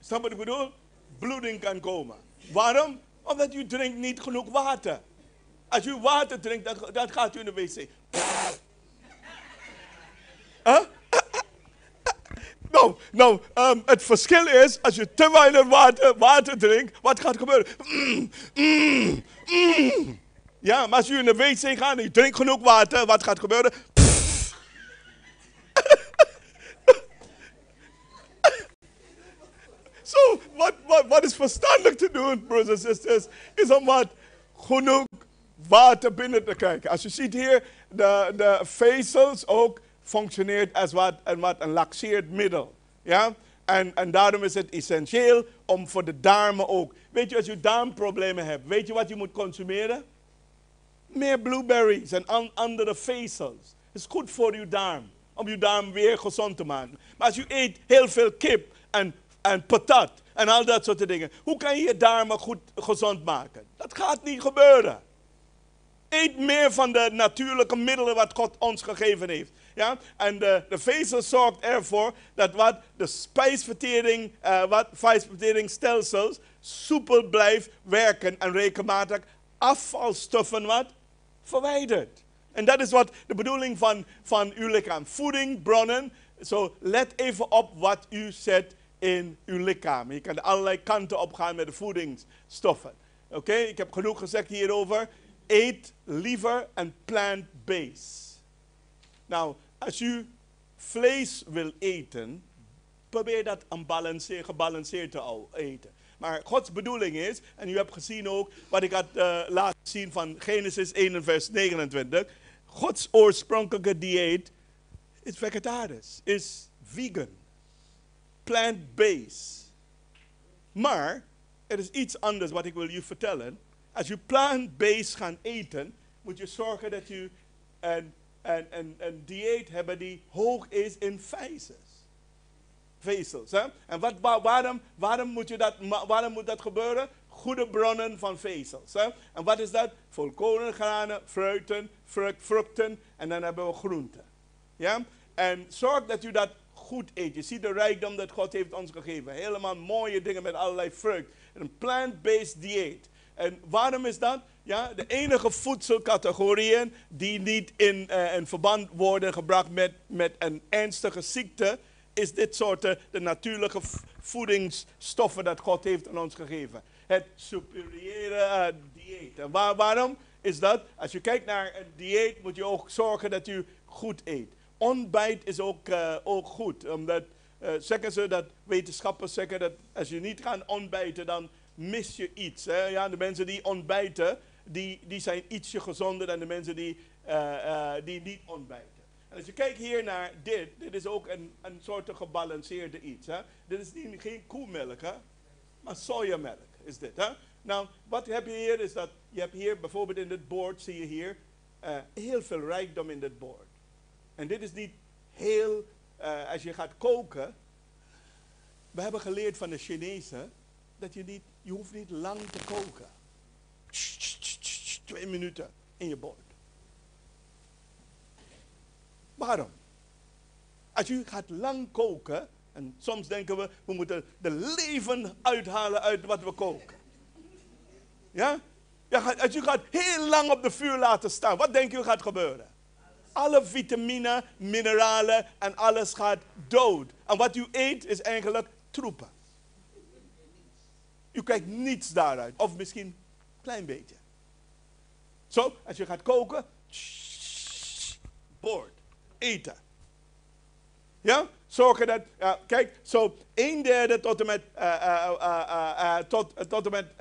Snap wat ik bedoel? Bloeding kan komen. Waarom? Omdat u drinkt niet genoeg water. Als u water drinkt, dan gaat u in de wc. Huh? Nou, het verschil is, als je te weinig water drinkt, wat gaat gebeuren? Ja, maar als u in de wc gaat en u drinkt genoeg water, wat gaat gebeuren? Zo, wat is verstandig te doen, broers en zusters, is om wat genoeg water binnen te krijgen. Als je ziet hier, de vezels ook functioneert als een laxeerd middel. Ja? En daarom is het essentieel om voor de darmen ook. Weet je, als je darmproblemen hebt, weet je wat je moet consumeren? Meer blueberries en andere vezels. Het is goed voor je darm, om je darm weer gezond te maken. Maar als je eet heel veel kip en patat en al dat soort dingen, hoe kan je je darmen goed gezond maken? Dat gaat niet gebeuren. Eet meer van de natuurlijke middelen wat God ons gegeven heeft. Ja? En de vezel zorgt ervoor dat de spijsverteringsstelsels soepel blijft werken en regelmatig afvalstoffen verwijdert. En dat is wat de bedoeling van uw lichaam. Voeding, bronnen. Zo, let even op wat u zet in uw lichaam. Je kan allerlei kanten op gaan met de voedingsstoffen. Oké, ik heb genoeg gezegd hierover. Eet liever een plant-based. Nou, als u vlees wil eten, probeer dat gebalanceerd te eten. Maar Gods bedoeling is, en u hebt gezien ook wat ik had laten zien van Genesis 1 vers 29. Gods oorspronkelijke dieet is vegetarisch, is vegan, plant-based. Maar er is iets anders wat ik wil u vertellen. Als u plant-based gaat eten, moet je zorgen dat u een dieet hebt die hoog is in vezels. Hè? En waarom moet dat gebeuren? Goede bronnen van vezels. Hè? En wat is dat? Volkoren granen, vruchten en dan hebben we groenten. Ja? En zorg dat u dat goed eet. Je ziet de rijkdom dat God heeft ons gegeven. Helemaal mooie dingen met allerlei vrucht. Een plant-based dieet. En waarom is dat? Ja, de enige voedselcategorieën die niet in verband worden gebracht met een ernstige ziekte, is dit soort de natuurlijke voedingsstoffen dat God heeft aan ons gegeven. Het superieure dieet. En waarom is dat? Als je kijkt naar een dieet moet je ook zorgen dat u goed eet. Ontbijt is ook goed. Omdat zeggen ze dat wetenschappers zeggen dat als je niet gaat ontbijten dan mis je iets. Hè? Ja, de mensen die ontbijten, die zijn ietsje gezonder dan de mensen die niet ontbijten. En als je kijkt hier naar dit is ook een soort gebalanceerde iets. Hè? Dit is geen koemelk, hè? Maar sojamelk is dit. Hè? Nou, wat heb je hier is dat, je hebt hier bijvoorbeeld in dit bord, zie je hier, heel veel rijkdom in dit bord. En dit is niet heel, als je gaat koken, we hebben geleerd van de Chinezen, dat je hoeft niet lang te koken. 2 minuten in je bord. Waarom? Als u gaat lang koken, en soms denken we moeten de leven uithalen uit wat we koken. Ja? Als u gaat heel lang op de vuur laten staan, wat denkt u gaat gebeuren? Alle vitamine, mineralen en alles gaat dood. En wat u eet is eigenlijk troepen. U krijgt niets daaruit. Of misschien een klein beetje. Zo, als je gaat koken, bord, eten. Ja? Zorgen dat, kijk, zo 1/3 tot en met, tot en met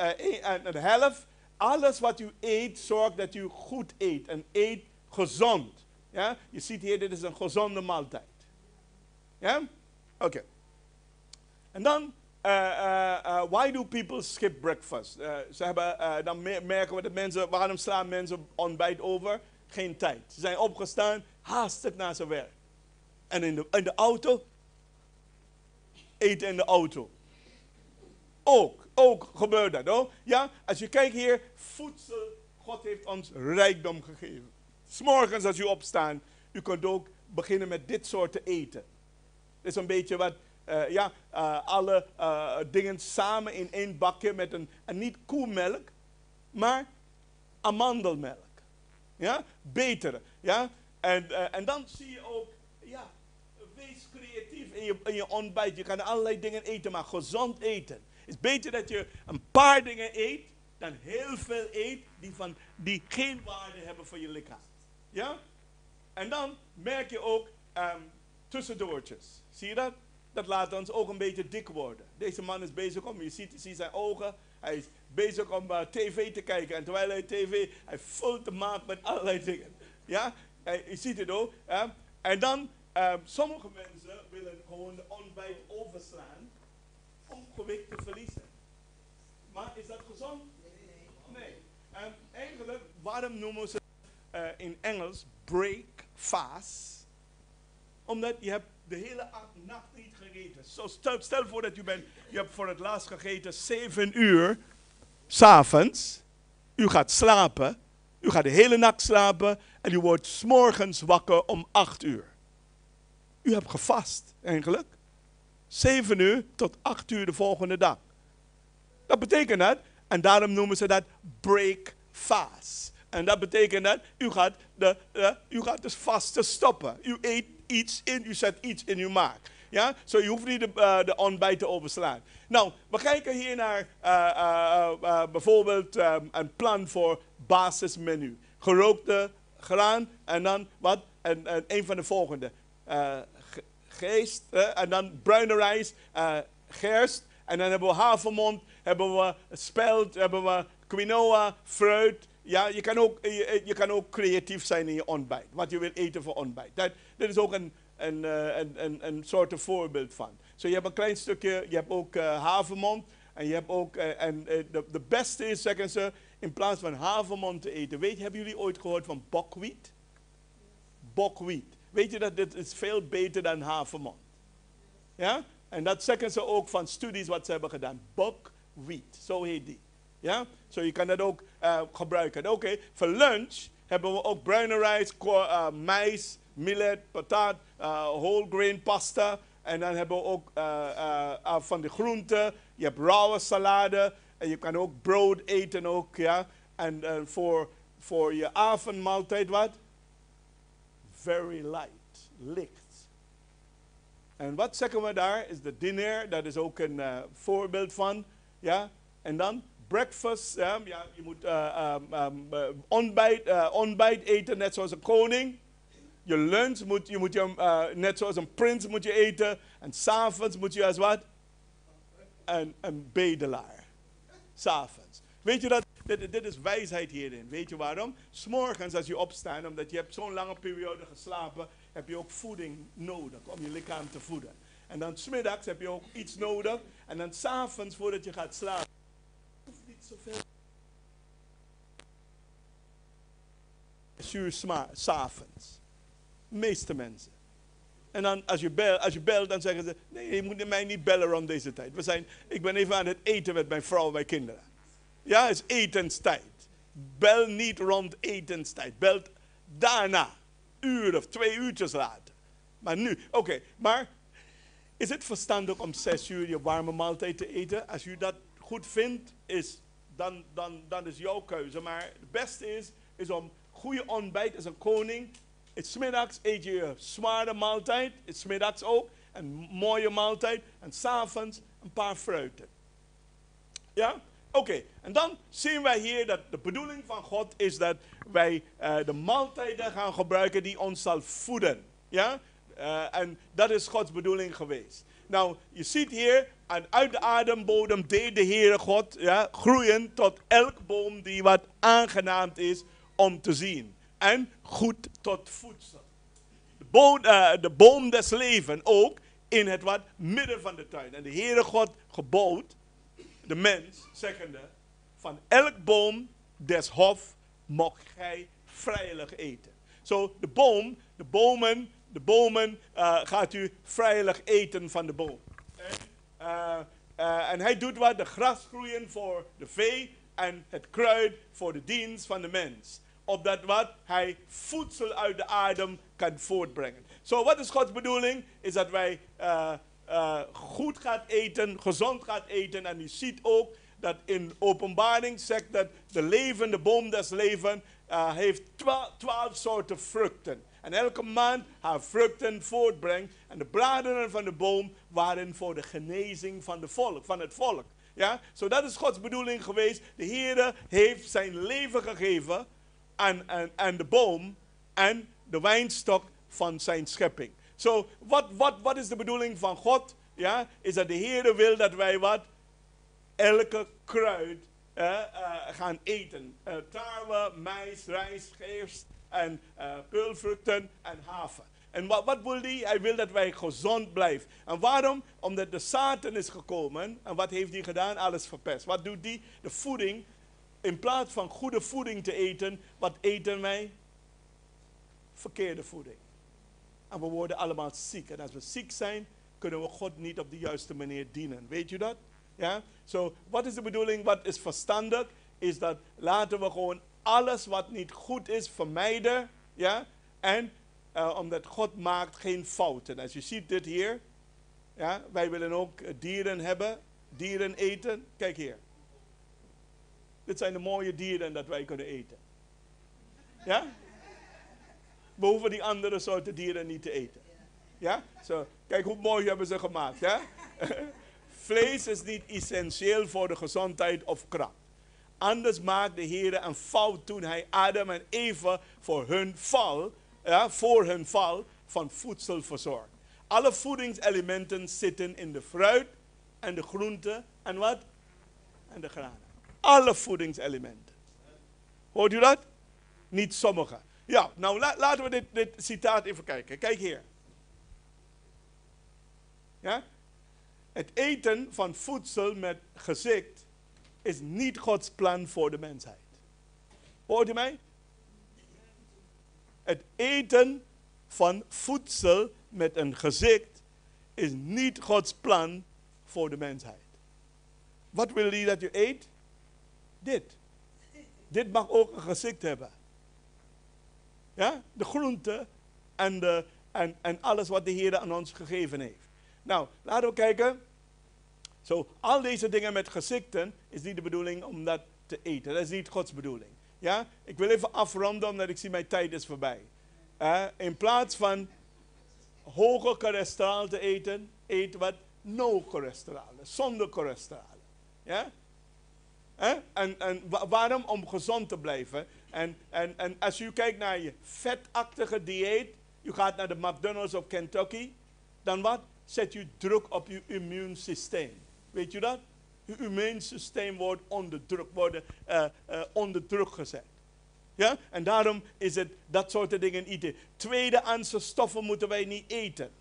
de helft. Alles wat u eet, zorg dat u goed eet. En eet gezond. Ja? Je ziet hier, dit is een gezonde maaltijd. Ja? Oké. En dan, why do people skip breakfast? Ze hebben, dan merken we dat mensen, waarom slaan mensen ontbijt over? Geen tijd. Ze zijn opgestaan, haastig naar zijn werk. En in de auto, eten in de auto. Ook gebeurt dat, hoor. Ja, als je kijkt hier, voedsel, God heeft ons rijkdom gegeven. 's Morgens als u opstaat, u kunt ook beginnen met dit soort te eten. Het is een beetje wat, alle dingen samen in één bakje met een niet koemelk, maar amandelmelk. Ja, betere. Ja, en dan zie je ook, ja, wees creatief in je ontbijt. Je kan allerlei dingen eten, maar gezond eten. Het is beter dat je een paar dingen eet, dan heel veel eet die geen waarde hebben voor je lichaam. Ja? En dan merk je ook tussendoortjes. Zie je dat? Dat laat ons ook een beetje dik worden. Deze man is bezig je ziet zijn ogen. Hij is bezig om tv te kijken. En terwijl hij vult de maag met allerlei dingen. Ja? Je ziet het ook. En dan, sommige mensen willen gewoon de ontbijt overslaan om gewicht te verliezen. Maar is dat gezond? Nee. Eigenlijk, waarom noemen ze in Engels break fast? Omdat je hebt de hele nacht niet gegeten. So, stel voor dat je hebt voor het laatst gegeten 7 uur 's avonds. U gaat slapen. U gaat de hele nacht slapen. En u wordt 's morgens wakker om 8 uur. U hebt gevast eigenlijk. 7 uur tot 8 uur de volgende dag. Dat betekent dat. En daarom noemen ze dat break fast. En dat betekent dat u gaat dus vasten stoppen. U eet iets in, u zet iets in uw maag. Ja, zo je hoeft niet de ontbijt te overslaan. Nou, we kijken hier naar bijvoorbeeld een plan voor basismenu. Gerookte graan en dan wat? En een van de volgende. Geest en dan bruine rijst, gerst. En dan hebben we havermont, hebben we spelt, hebben we quinoa, fruit. Ja, je kan ook creatief zijn in je ontbijt. Wat je wil eten voor ontbijt. Dit is ook een soort voorbeeld van. Zo, je hebt een klein stukje, je hebt ook havermont. En je hebt ook, de beste is, zeggen ze, in plaats van havermont te eten. Hebben jullie ooit gehoord van buckwheat? Buckwheat. Weet je dat dit is veel beter dan havermont? Ja? En dat zeggen ze ook van studies wat ze hebben gedaan. Buckwheat, zo heet die. Ja? Zo je kan dat ook gebruiken. Oké, voor lunch hebben we ook bruine rijst, mais, millet, patat, whole grain pasta. En dan hebben we ook van de groenten. Je hebt rauwe salade. En je kan ook brood eten ook. Ja? En voor je avondmaaltijd wat? Very light, licht. En wat zeggen we daar? Is de diner, dat is ook een voorbeeld van. Ja? En dan breakfast, ja, je moet ontbijt eten net zoals een koning. Je lunch moet je net zoals een prins moet je eten. En 's avonds moet je als wat? Een bedelaar. 's Avonds. Weet je dat? Dit is wijsheid hierin. Weet je waarom? 's Morgens als je opstaat, omdat je hebt zo'n lange periode geslapen, heb je ook voeding nodig om je lichaam te voeden. En dan 's middags heb je ook iets nodig. En dan 's avonds voordat je gaat slapen, hoeft niet zoveel. Zuur 's avonds. De meeste mensen. En dan als je belt, dan zeggen ze, nee, je moet mij niet bellen rond deze tijd. Ik ben even aan het eten met mijn vrouw en mijn kinderen. Ja, het is etenstijd. Bel niet rond etenstijd. Bel daarna. Uur of 2 uurtjes later. Maar nu, oké. Maar is het verstandig om 6 uur je warme maaltijd te eten? Als u dat goed vindt, dan is jouw keuze. Maar het beste is om goede ontbijt als een koning. 's Middags eet je een zware maaltijd. 's Middags ook. Een mooie maaltijd. En 's avonds een paar fruiten. Ja? Oké, en dan zien wij hier dat de bedoeling van God is dat wij de maaltijden gaan gebruiken die ons zal voeden. Ja? En dat is Gods bedoeling geweest. Nou, je ziet hier, uit de adembodem deed de Heere God groeien tot elk boom die wat aangenaamd is om te zien. En goed tot voedsel. De boom des leven ook in het midden van de tuin. En de Heere God gebood de mens, zeggende, van elk boom des hof mocht gij vrijelijk eten. Zo, de bomen gaat u vrijelijk eten van de boom. En hij doet wat? De gras groeien voor de vee en het kruid voor de dienst van de mens. Opdat hij voedsel uit de adem kan voortbrengen. Zo, wat is Gods bedoeling? Is dat wij goed gaat eten, gezond gaat eten. En u ziet ook dat in Openbaring zegt dat de boom des leven heeft 12 soorten vruchten. En elke maand haar vruchten voortbrengt. En de bladeren van de boom waren voor de genezing van het volk. Ja? Zo, dat is Gods bedoeling geweest. De Heere heeft zijn leven gegeven aan de boom en de wijnstok van zijn schepping. Zo, wat is de bedoeling van God? Ja, is dat de Heere wil dat wij elke kruid gaan eten. Tarwe, mais, rijst, gerst en peulvruchten en haver. En wat wil hij? Hij wil dat wij gezond blijven. En waarom? Omdat de Satan is gekomen. En wat heeft hij gedaan? Alles verpest. Wat doet hij? De voeding. In plaats van goede voeding te eten, wat eten wij? Verkeerde voeding. En we worden allemaal ziek. En als we ziek zijn, kunnen we God niet op de juiste manier dienen. Weet je dat? Ja? Zo, wat is de bedoeling? Wat is verstandig? Is dat laten we gewoon alles wat niet goed is vermijden. Ja? En omdat God maakt geen fouten. Als je ziet dit hier. Ja? Wij willen ook dieren hebben. Dieren eten. Kijk hier. Dit zijn de mooie dieren dat wij kunnen eten. Ja? We hoeven die andere soorten dieren niet te eten. Ja? Zo, kijk hoe mooi hebben ze gemaakt. Ja? Vlees is niet essentieel voor de gezondheid of kracht. Anders maakt de Heer een fout toen hij Adam en Eva voor hun val van voedsel verzorgt. Alle voedingselementen zitten in de fruit en de groenten en wat? En de granen. Alle voedingselementen. Hoort u dat? Niet sommige. Ja, nou laten we dit citaat even kijken. Kijk hier. Ja? Het eten van voedsel met gezicht is niet Gods plan voor de mensheid. Hoort u mij? Het eten van voedsel met een gezicht is niet Gods plan voor de mensheid. Wat wil hij dat je eet? Dit. Dit mag ook een gezicht hebben. Ja? De groenten en alles wat de Heer aan ons gegeven heeft. Nou, laten we kijken. Zo, al deze dingen met gezichten is niet de bedoeling om dat te eten. Dat is niet Gods bedoeling. Ja? Ik wil even afronden, omdat ik zie mijn tijd is voorbij. In plaats van hoge cholesterol te eten, eet wat no cholesterol, zonder cholesterol. Ja? En waarom? Om gezond te blijven. En als u kijkt naar je vetachtige dieet, u gaat naar de McDonald's of Kentucky, dan wat? Zet u druk op uw immuunsysteem. Weet u dat? Uw immuunsysteem wordt onder druk gezet. Ja? En daarom is het dat soort dingen eten. Tweedehandse stoffen moeten wij niet eten.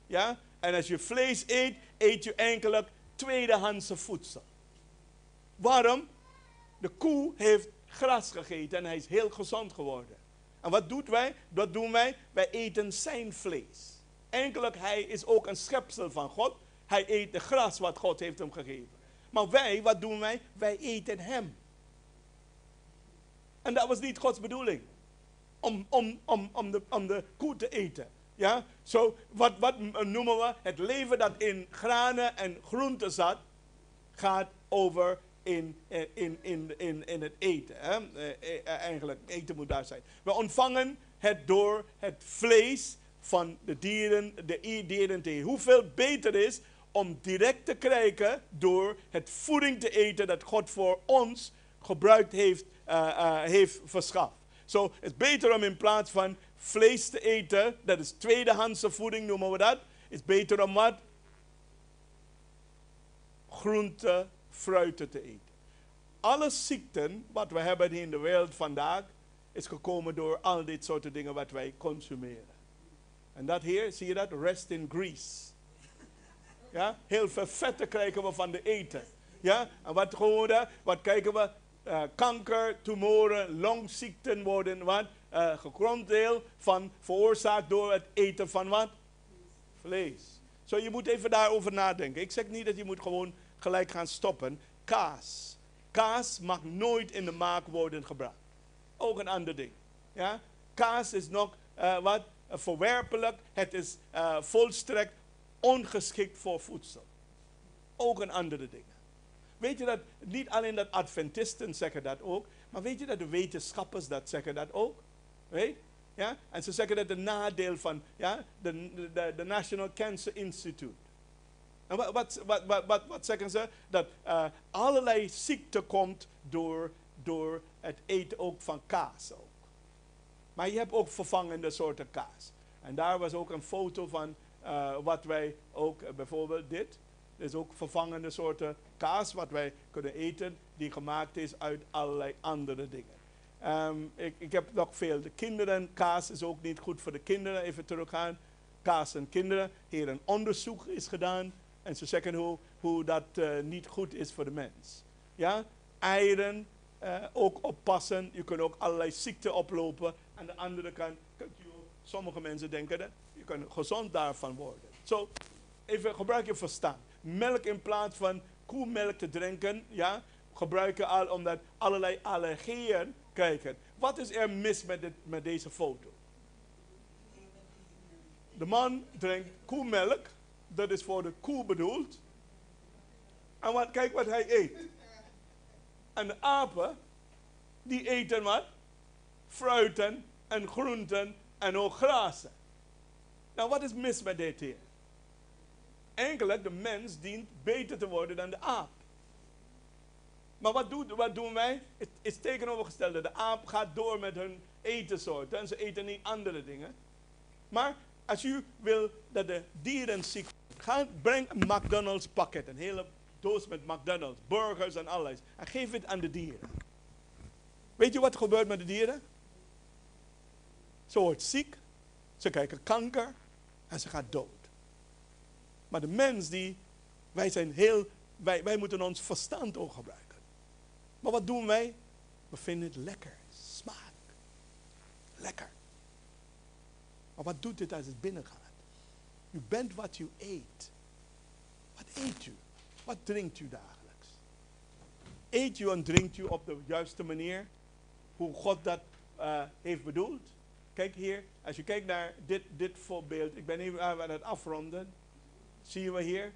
Ja? En als je vlees eet, eet je enkele tweedehandse voedsel. Waarom? De koe heeft gras gegeten en hij is heel gezond geworden. En wat doen wij? Wij eten zijn vlees. Enkelijk, hij is ook een schepsel van God. Hij eet de gras wat God heeft hem gegeven. Maar wij, wat doen wij? Wij eten hem. En dat was niet Gods bedoeling. Om de koe te eten. Ja? Zo, wat noemen we? Het leven dat in granen en groenten zat, gaat over in het eten. Hè? Eigenlijk, eten moet daar zijn. We ontvangen het door het vlees van de dieren te eten. Hoeveel beter is om direct te krijgen door het voeding te eten dat God voor ons gebruikt heeft verschaft. Zo, het is beter om in plaats van vlees te eten, dat is tweedehandse voeding noemen we dat, is beter om wat? Groenten, fruiten te eten. Alle ziekten wat we hebben in de wereld vandaag is gekomen door al dit soort dingen wat wij consumeren. En dat hier, zie je dat? Rest in grease. Ja? Heel veel vetten krijgen we van de eten. Ja? En wat kijken we? Kanker, tumoren, longziekten worden wat? Gegronddeel van veroorzaakt door het eten van wat? Vlees. Zo, je moet even daarover nadenken. Ik zeg niet dat je moet gewoon gelijk gaan stoppen. Kaas. Kaas mag nooit in de maak worden gebruikt. Ook een ander ding. Ja? Kaas is nog verwerpelijk. Het is volstrekt ongeschikt voor voedsel. Ook een andere ding. Weet je dat, niet alleen dat Adventisten zeggen dat ook, maar weet je dat de wetenschappers dat zeggen dat ook? Weet? Ja? En ze zeggen dat de nadeel van de National Cancer Institute. En wat zeggen ze? Dat allerlei ziekte komt door het eten ook van kaas ook. Maar je hebt ook vervangende soorten kaas. En daar was ook een foto van wat wij ook, bijvoorbeeld dit. Er is ook vervangende soorten kaas wat wij kunnen eten, die gemaakt is uit allerlei andere dingen. Ik heb nog veel. De kinderen, kaas is ook niet goed voor de kinderen. Even teruggaan. Kaas en kinderen. Hier een onderzoek is gedaan. En ze zeggen hoe dat niet goed is voor de mens. Ja? Eieren, ook oppassen. Je kunt ook allerlei ziekten oplopen. Aan de andere kant, sommige mensen denken dat je kan gezond daarvan worden. Zo, even gebruik je verstand. Melk in plaats van koemelk te drinken, ja, gebruiken al omdat allerlei allergieën krijgen. Wat is er mis met deze foto? De man drinkt koemelk, dat is voor de koe bedoeld. En kijk wat hij eet. En de apen, die eten wat? fruiten en groenten en ook grazen. Nou, wat is mis met dit hier? Eigenlijk, de mens dient beter te worden dan de aap. Maar wat doen wij? Het is tegenovergestelde. De aap gaat door met hun etensoorten en ze eten niet andere dingen. Maar als u wil dat de dieren ziek gaan, breng een McDonald's pakket. Een hele doos met McDonald's, burgers en alles. En geef het aan de dieren. Weet je wat er gebeurt met de dieren? Ze wordt ziek, ze krijgen kanker en ze gaat dood. Maar de mens wij moeten ons verstand ook gebruiken. Maar wat doen wij? We vinden het lekker, smaak. Lekker. Maar wat doet dit als het binnengaat? U bent wat u eet. Wat eet u? Wat drinkt u dagelijks? Eet u en drinkt u op de juiste manier? Hoe God dat heeft bedoeld? Kijk hier, als je kijkt naar dit voorbeeld. Ik ben even aan het afronden. Zien we hier?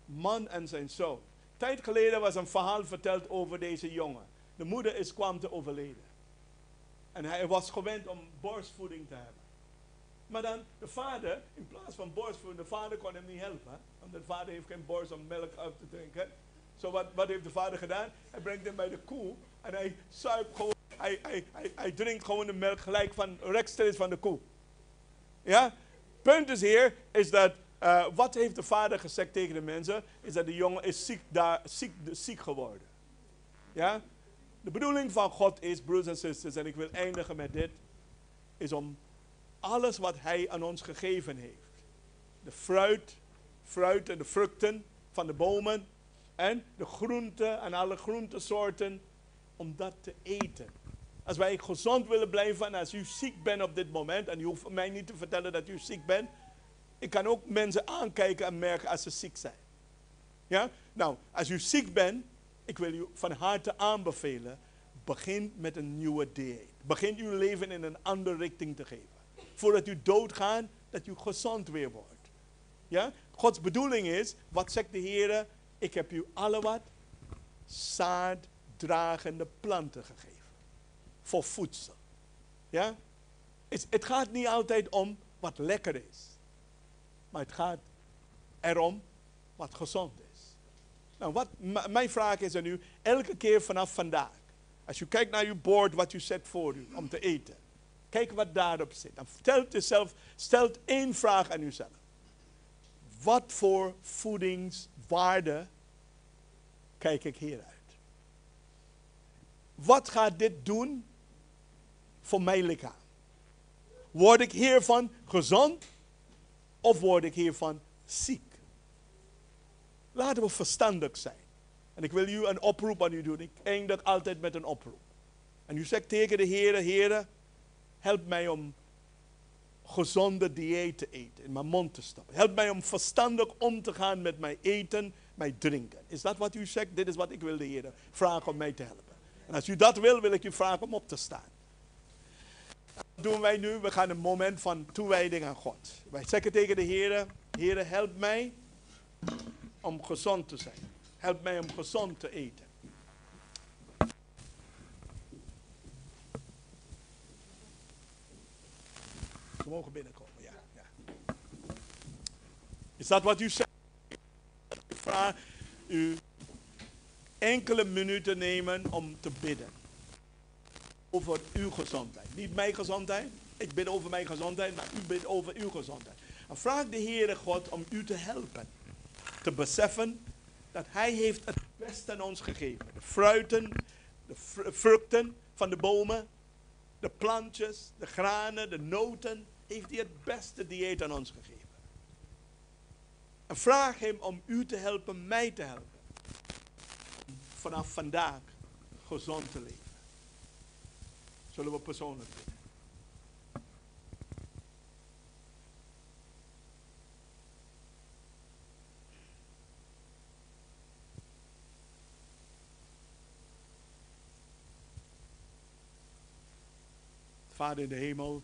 Man en zijn zoon. Tijd geleden was een verhaal verteld over deze jongen. De moeder kwam te overleden. En hij was gewend om borstvoeding te hebben. Maar dan de vader, in plaats van borstvoeding, de vader kon hem niet helpen. Want de vader heeft geen borst om melk uit te drinken. Zo wat heeft de vader gedaan? Hij brengt hem bij de koe en hij zuipt gewoon, hij drinkt gewoon de melk gelijk rechtstreeks van de koe. Ja? Punt is hier, is dat, wat heeft de vader gezegd tegen de mensen? Is dat de jongen is ziek geworden. Ja? De bedoeling van God is, broers en zusters, en ik wil eindigen met dit, is om alles wat hij aan ons gegeven heeft. De fruit en de vruchten van de bomen en de groenten en alle groentesoorten, om dat te eten. Als wij gezond willen blijven en als u ziek bent op dit moment, en u hoeft mij niet te vertellen dat u ziek bent, ik kan ook mensen aankijken en merken als ze ziek zijn. Ja? Nou, als u ziek bent, ik wil u van harte aanbevelen, begin met een nieuwe dieet. Begin uw leven in een andere richting te geven. Voordat u doodgaat, dat u gezond weer wordt. Ja? Gods bedoeling is, wat zegt de Heer? Ik heb u alle wat? Zaaddragende planten gegeven. Voor voedsel. Ja? Het gaat niet altijd om wat lekker is. Maar het gaat erom wat gezond is. Nou, mijn vraag is aan u, elke keer vanaf vandaag. Als u kijkt naar uw bord wat u zet voor u om te eten. Kijk wat daarop zit. Dan stelt één vraag aan uzelf. Wat voor voedingswaarde kijk ik hieruit? Wat gaat dit doen voor mijn lichaam? Word ik hiervan gezond of word ik hiervan ziek? Laten we verstandig zijn. En ik wil u een oproep aan u doen. Ik eindig altijd met een oproep. En u zegt tegen de Heere, Heere, help mij om gezonde dieet te eten, in mijn mond te stoppen. Help mij om verstandig om te gaan met mijn eten, mijn drinken. Is dat wat u zegt? Dit is wat ik wil de Heer vragen om mij te helpen. En als u dat wil ik u vragen om op te staan. Wat doen wij nu? We gaan een moment van toewijding aan God. Wij zeggen tegen de Heer, Heer, help mij om gezond te zijn. Help mij om gezond te eten. Ze mogen binnenkomen, ja. Is dat wat u zegt? Ik vraag u enkele minuten nemen om te bidden. Over uw gezondheid. Niet mijn gezondheid. Ik bid over mijn gezondheid, maar u bidt over uw gezondheid. En vraag de Heere God om u te helpen. Te beseffen dat Hij heeft het beste aan ons gegeven. De fruiten, de vruchten van de bomen, de plantjes, de granen, de noten, heeft Hij het beste dieet aan ons gegeven. En vraag Hem om u te helpen, mij te helpen. Vanaf vandaag gezond te leven. Zullen we persoonlijk bidden. Vader in de hemel,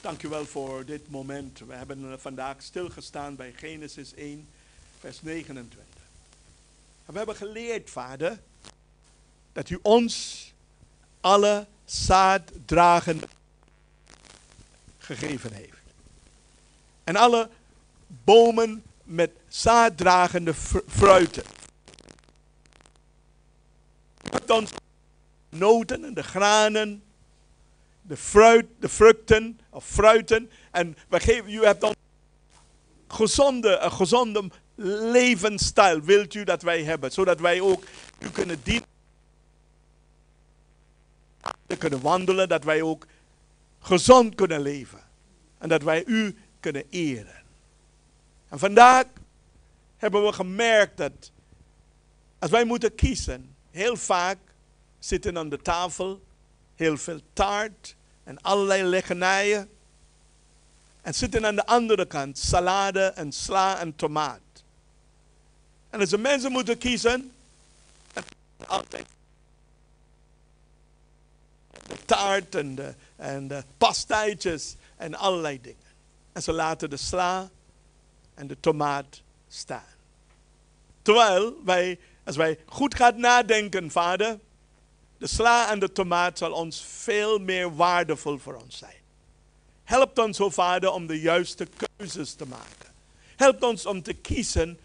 dank u wel voor dit moment. We hebben vandaag stilgestaan bij Genesis 1, vers 29. En we hebben geleerd, Vader, dat u ons alle zaaddragende gegeven heeft. En alle bomen met zaaddragende fruiten. U hebt ons noten en de granen, de vruchten of fruiten. En u hebt ons een gezonde levensstijl wilt u dat wij hebben. Zodat wij ook u kunnen dienen. Kunnen wandelen, dat wij ook gezond kunnen leven. En dat wij u kunnen eren. En vandaag hebben we gemerkt dat als wij moeten kiezen, heel vaak zitten aan de tafel heel veel taart en allerlei lekkernijen. En zitten aan de andere kant salade en sla en tomaat. En als de mensen moeten kiezen, altijd de taart en de pastijtjes en allerlei dingen. En ze laten de sla en de tomaat staan. Terwijl als wij goed gaan nadenken, Vader, de sla en de tomaat zal ons veel meer waardevol voor ons zijn. Help ons, o Vader, om de juiste keuzes te maken. Help ons om te kiezen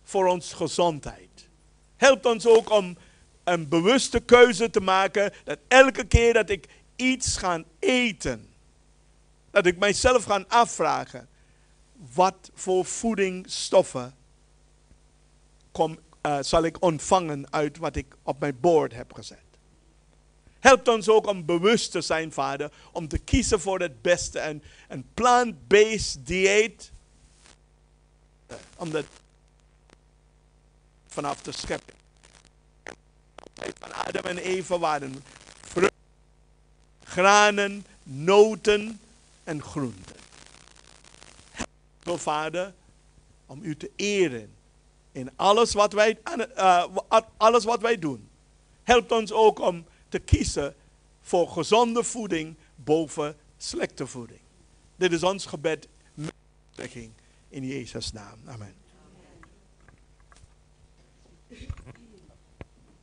voor onze gezondheid. Help ons ook om een bewuste keuze te maken dat elke keer dat ik iets ga eten, dat ik mijzelf ga afvragen, wat voor voedingsstoffen zal ik ontvangen uit wat ik op mijn bord heb gezet. Help ons ook om bewust te zijn, Vader, om te kiezen voor het beste en een plant-based dieet, omdat vanaf de schepping van Adam en Eva waren vruchten, granen, noten en groenten. Help ons, Vader, om u te eren in alles wat wij doen. Help ons ook om te kiezen voor gezonde voeding boven slechte voeding. Dit is ons gebed met in Jezus' naam. Amen.